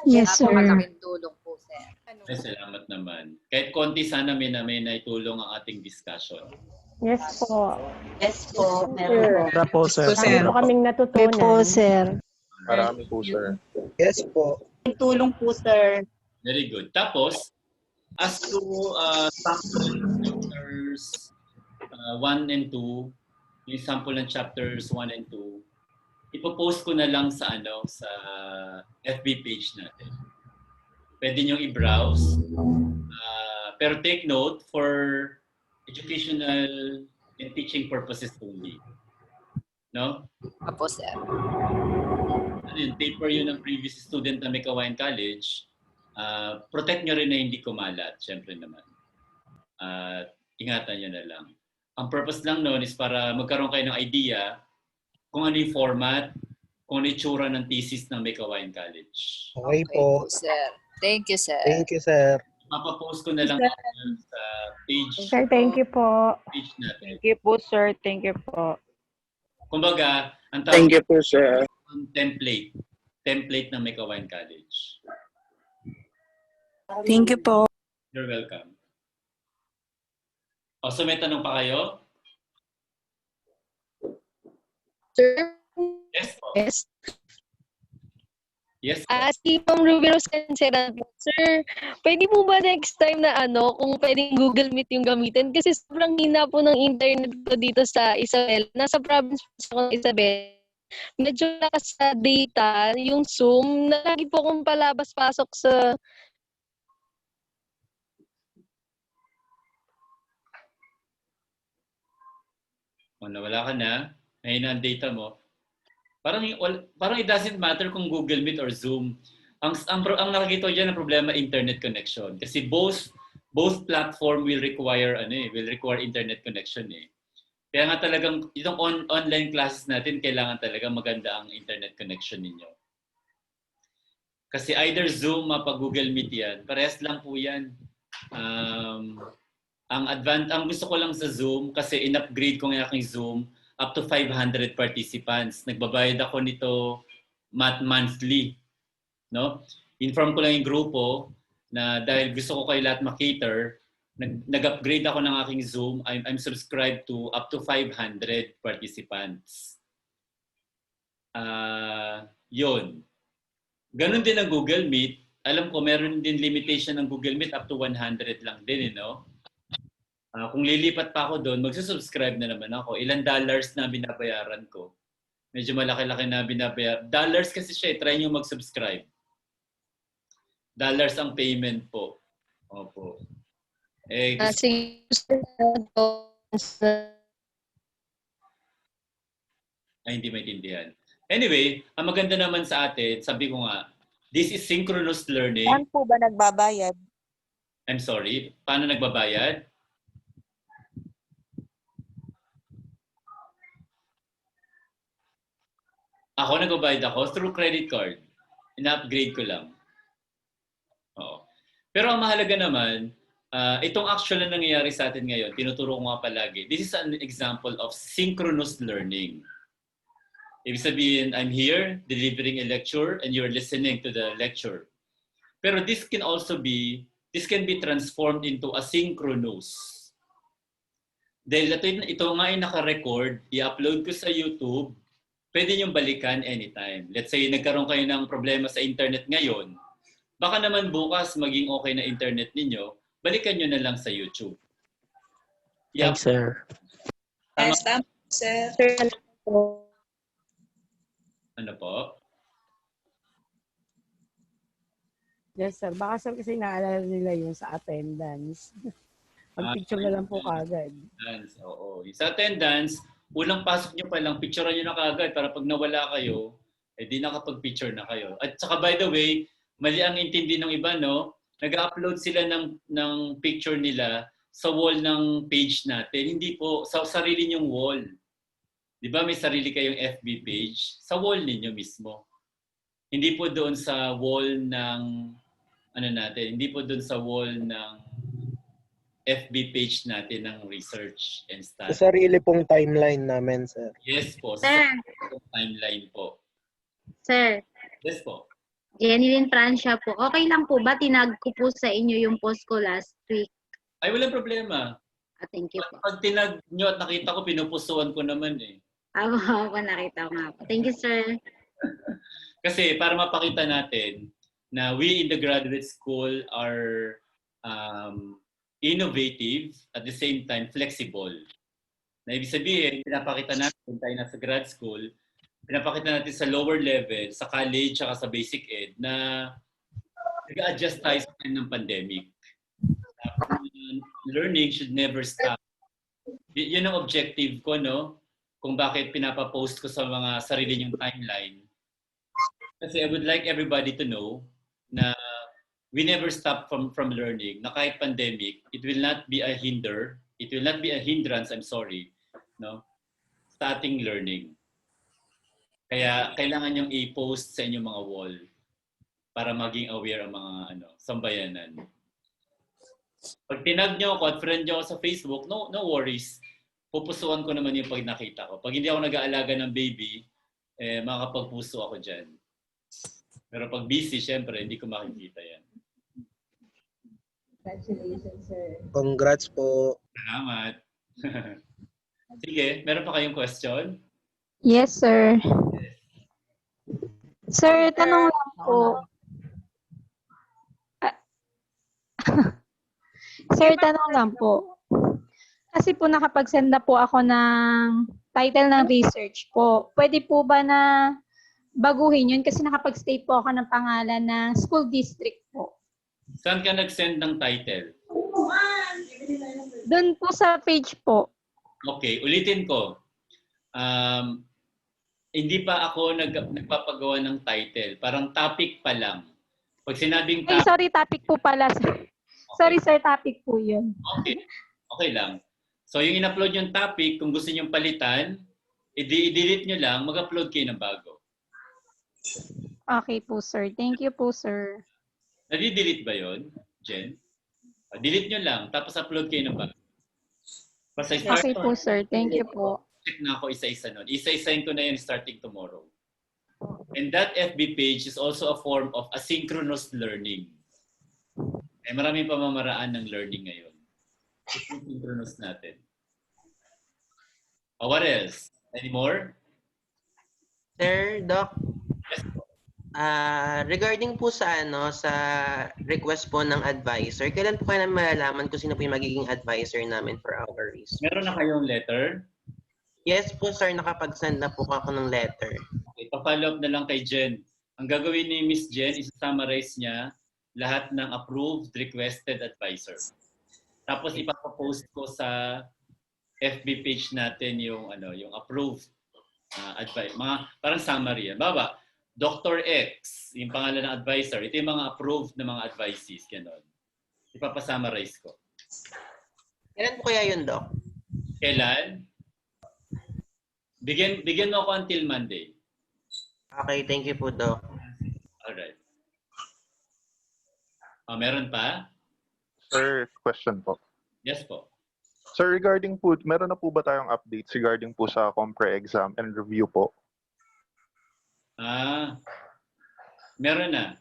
Yes, sir. Malaking tulong po, sir. Ay, salamat naman. Kahit konti sana may naitulong ang ating discussion. Yes po. Yes po. Para po, sir. Marami po kaming natutunan. Po, sir. Marami po, sir. Yes po. Tulong po, sir. Very good. Tapos, as to sample chapters 1 and 2, yung sample ng chapters 1 and 2, ipopost ko na lang sa sa FB page natin. Pwede nyo i-browse. Pero take note for educational and teaching purposes only. No? Opo, sir. Paper yun ng previous student na may Kawayan College. Protect nyo rin na hindi kumalat, syempre naman. Ingatan nyo na lang. Ang purpose lang noon is para magkaroon kayo ng idea kung ano yung format, kung ano yung tsura ng thesis ng may Kawayan College. Okay po. Sir. Thank you, sir. Thank you, sir. Mapapost ko na lang sa page. Sir, thank you po. Page natin. Thank you po, sir. Thank you po. Kumbaga, ang Thank you po, sir. template. Template ng may Kawayan College. Thank you po. You're welcome. So may tanong pa kayo? Sir? Yes po. Yes. Yes. Si Ma'am Ruby Rose Cancera, sir, pwede po ba next time na kung pwedeng Google Meet yung gamitin? Kasi sobrang hina po ng internet ko dito sa Isabel. Nasa province po ako ng Isabel. Medyo lakas sa data, yung Zoom, na lagi po akong palabas-pasok sa... Nawala ka na. Mahina ang data mo. Parang it doesn't matter kung Google Meet or Zoom. Ang nakikita ko diyan ang problema internet connection kasi both platform will require internet connection eh. Kaya nga talagang itong online classes natin kailangan talaga maganda ang internet connection ninyo. Kasi either Zoom mapa Google Meet yan, parehas lang po yan. Ang gusto ko lang sa Zoom kasi in-upgrade ko ng aking Zoom up to 500 participants. Nagbabayad ako nito monthly. No? Inform ko lang yung grupo na dahil gusto ko kayo lahat makater, nag-upgrade ako ng aking Zoom. I'm subscribed to up to 500 participants. Yun. Ganon din ang Google Meet. Alam ko meron din limitation ng Google Meet up to 100 lang din, no? Kung lilipat pa ako doon, magsusubscribe na naman ako. Ilan dollars na binabayaran ko. Medyo malaki-laki na binabayaran. Dollars kasi siya, try nyo mag-subscribe. Dollars ang payment po. Opo. Hindi maintindihan. Anyway, ang maganda naman sa atin, sabi ko nga, this is synchronous learning. Saan po ba nagbabayad? I'm sorry, paano nagbabayad? Ako nagbabayad ako through credit card. Ina-upgrade ko lang. Oo. Pero ang mahalaga naman, Itong actual na nangyayari sa atin ngayon, tinuturo ko nga palagi. This is an example of synchronous learning. Ibig sabihin, I'm here delivering a lecture and you're listening to the lecture. Pero this can be transformed into asynchronous. Dahil ito nga ay naka-record, i-upload ko sa YouTube, pwede niyong balikan anytime. Let's say, nagkaroon kayo ng problema sa internet ngayon, baka naman bukas maging okay na internet ninyo, balikan nyo na lang sa YouTube. Thanks, sir. Yes, tama, sir. Ano po? Yes, sir. Baka sir kasi naalala nila yun sa attendance. Mag-picture na lang po kagad. Oo. Sa attendance, unang pasok nyo pa lang, picturean nyo na kagad para pag nawala kayo, di nakapag-picture na kayo. At saka by the way, mali ang intindi ng iba, no? Nag-upload sila ng picture nila sa wall ng page natin. Hindi po, sa sarili nyong wall. Di ba may sarili kayong FB page? Sa wall ninyo mismo. Hindi po doon sa wall ng, hindi po doon sa wall ng FB page natin ng research and stuff. Sa sarili pong timeline namin, sir. Yes po. Sa timeline po. Sir. Yes po. Jeneline Francia po. Okay lang po ba tinag ko po sa inyo yung post ko last week? Ay, walang problema. Thank you po. Pag tinag nyo at nakita ko, pinupusuan ko naman eh. Ako nakita ko nga po. Thank you, sir. Kasi para mapakita natin na we in the graduate school are innovative, at the same time flexible. Na ibig sabihin, pinapakita natin tayo nasa grad school, pinapakita natin sa lower level, sa college, saka sa basic ed, na nag-adjust tayo sa time ng pandemic. Learning should never stop. Yun ang objective ko, no? Kung bakit pinapapost ko sa mga sarili niyong timeline. Kasi I would like everybody to know na we never stop from learning. Na kahit pandemic, it will not be a hindrance, no? Sa ating learning. Kaya kailangan niyong i-post sa inyong mga wall para maging aware ang mga sambayanan. Pag tinag niyo ako at friend niyo ako sa Facebook, no worries. Pupusuan ko naman yung pag nakita ko. Pag hindi ako nag-aalaga ng baby, makakapagpuso ako dyan. Pero pag busy, syempre, hindi ko makikita yan. Congratulations, sir. Congrats po. Salamat. Sige, meron pa kayong question? Yes, sir. Sir, tanong lang po. Sir, tanong lang po. Kasi po nakapag-send na po ako ng title ng research po. Pwede po ba na baguhin yun? Kasi nakapag-state po ako ng pangalan ng school district po. Saan ka nag-send ng title? Doon po sa page po. Okay, ulitin ko. Hindi pa ako nagpapagawa ng title. Parang topic pa lang. Pag sinabing Ay, sorry, topic po pala. Okay. Sorry, sir, topic po yun. Okay. Okay lang. So, yung in-upload yung topic, kung gusto nyo palitan, i-delete nyo lang, mag-upload kayo ng bago. Okay po, sir. Thank you po, sir. Nadi-delete ba yun, Jen? Delete nyo lang, tapos upload kayo ng bago. Okay po, sir. Thank you po. Check na ako isa-isa nun. Isa-isahin ko na yun starting tomorrow. And that FB page is also a form of asynchronous learning. Maraming pamamaraan ng learning ngayon. Asynchronous natin. What else? Any more? Sir, Doc? Yes. Regarding po sa sa request po ng advisor, kailan po kayo malalaman kung sino po yung magiging advisor namin for our research? Meron na kayong letter? Yes po, sir. Nakapag-send na po ako ng letter. Okay, pa-follow up na lang kay Jen. Ang gagawin ni Miss Jen is summarize niya lahat ng approved, requested advisor. Tapos ipapost ko sa FB page natin yung approved advice. Mga parang summary. Baba, Dr. X, yung pangalan ng advisor. Ito yung mga approved na mga advices. Ganon. Ipapasummarize ko. Kailan po kaya yun, Doc? Kailan? Bigyan mo ako until Monday. Okay, thank you po, Doc. Alright. Meron pa? Sir, question po. Yes po. Sir, regarding po, meron na po ba tayong updates regarding po sa compre exam and review po? Meron na.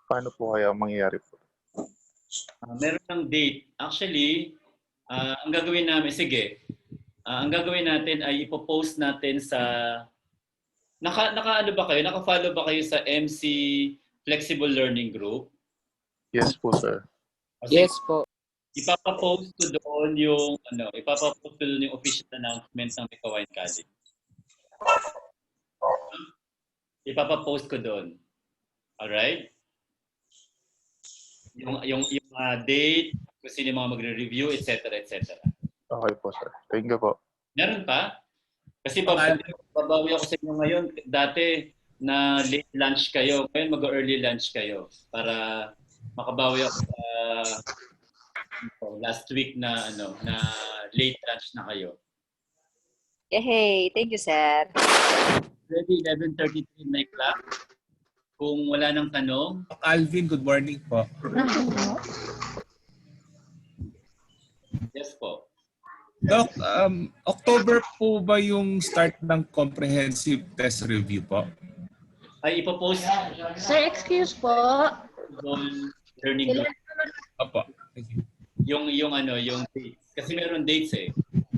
Paano po kaya mangyayari po? Meron ng date. Actually, ang gagawin namin, sige, ang gagawin natin ay ipopost natin sa, ano ba kayo? Naka-follow ba kayo sa MC Flexible Learning Group? Yes po, sir. Yes po. Ipapapost ko doon yung, ipapapost ko doon yung official announcement ng Mikawain College. Ipapapost ko doon. Alright? Yung date, kung sino yung mga magre-review, etc. etc. Okay po, sir. Thank you po. Meron pa? Kasi babawi ako sa inyo ngayon. Dati na late lunch kayo, ngayon mag-early lunch kayo para makabawi ako sa last week na na late lunch na kayo. Yay! Thank you, sir. Ready 11:33 my class. Kung wala nang tanong. Alvin, good morning po. Yes po. Doc, October po ba yung start ng comprehensive test review po? Ay, ipopost. Sir, excuse po. Learning group. Opo. Thank you. Yung dates. Kasi meron dates eh.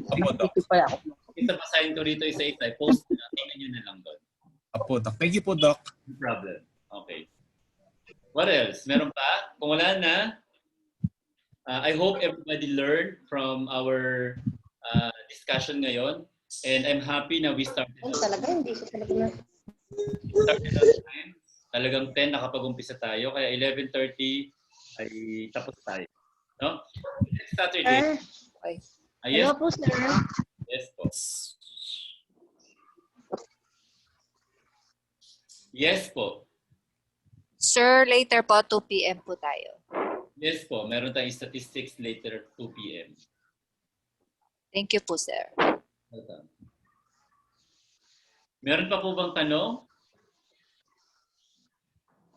Opo, Doc. Basahin ko rito isa-isa. Post na. Tingnan nyo na lang doon. Opo, Doc. Thank you po, Doc. No problem. Okay. What else? Meron pa? Kung wala na, I hope everybody learned from our discussion ngayon. And I'm happy na we started on time. Talagang 10 nakapag-umpisa tayo. Kaya 11:30 ay tapos tayo. No? Next Saturday. Yes. Hello po, sir. Yes po. Yes po. Sir, later po, 2 p.m. po tayo. Yes po. Meron tayong statistics later 2 p.m. Thank you po, sir. Welcome. Meron pa po bang tanong?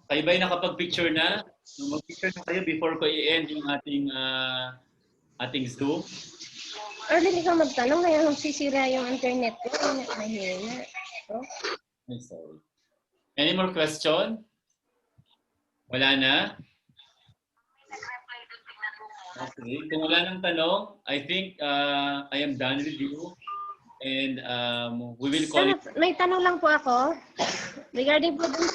Kayo ba'y nakapag-picture na? Mag-picture na kayo before ko i-end yung ating Zoom. Early ka magtanong, kaya sisira yung internet ko. Mahina. I'm sorry. Any more question? Wala na? Okay. Kung wala nang tanong, I think I am done with you. And we will call it. May tanong lang po ako. Regarding po dun.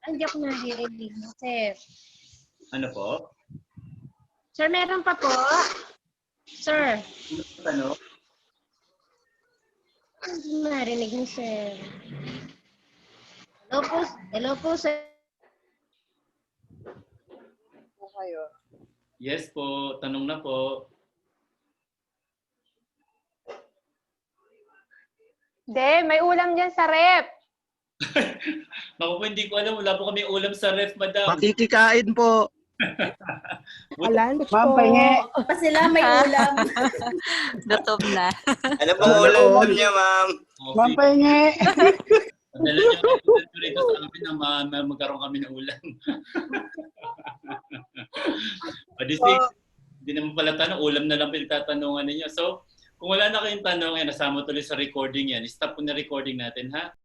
Hindi ako narinig, sir. Ano po? Sir, meron pa po. Sir. Ano? Hindi narinig ni sir. Hello po, sir. Yes po. Tanong na po. May ulam dyan sa rep. Naku po, hindi ko alam. Wala po kami ulam sa ref, madam. Makikikain po. Lunch po. Ma'am, pahingi. Pa sila may ulam. Gutom na. Ano pong ulam niya, ma'am? Ma'am, pahingi. Madala niyo rito sa amin na magkaroon kami ng ulam. Hindi naman pala tanong. Ulam na lang pinagtatanungan ninyo. So, kung wala na kayong tanong, nasama tuloy sa recording yan. Stop po na recording natin, ha?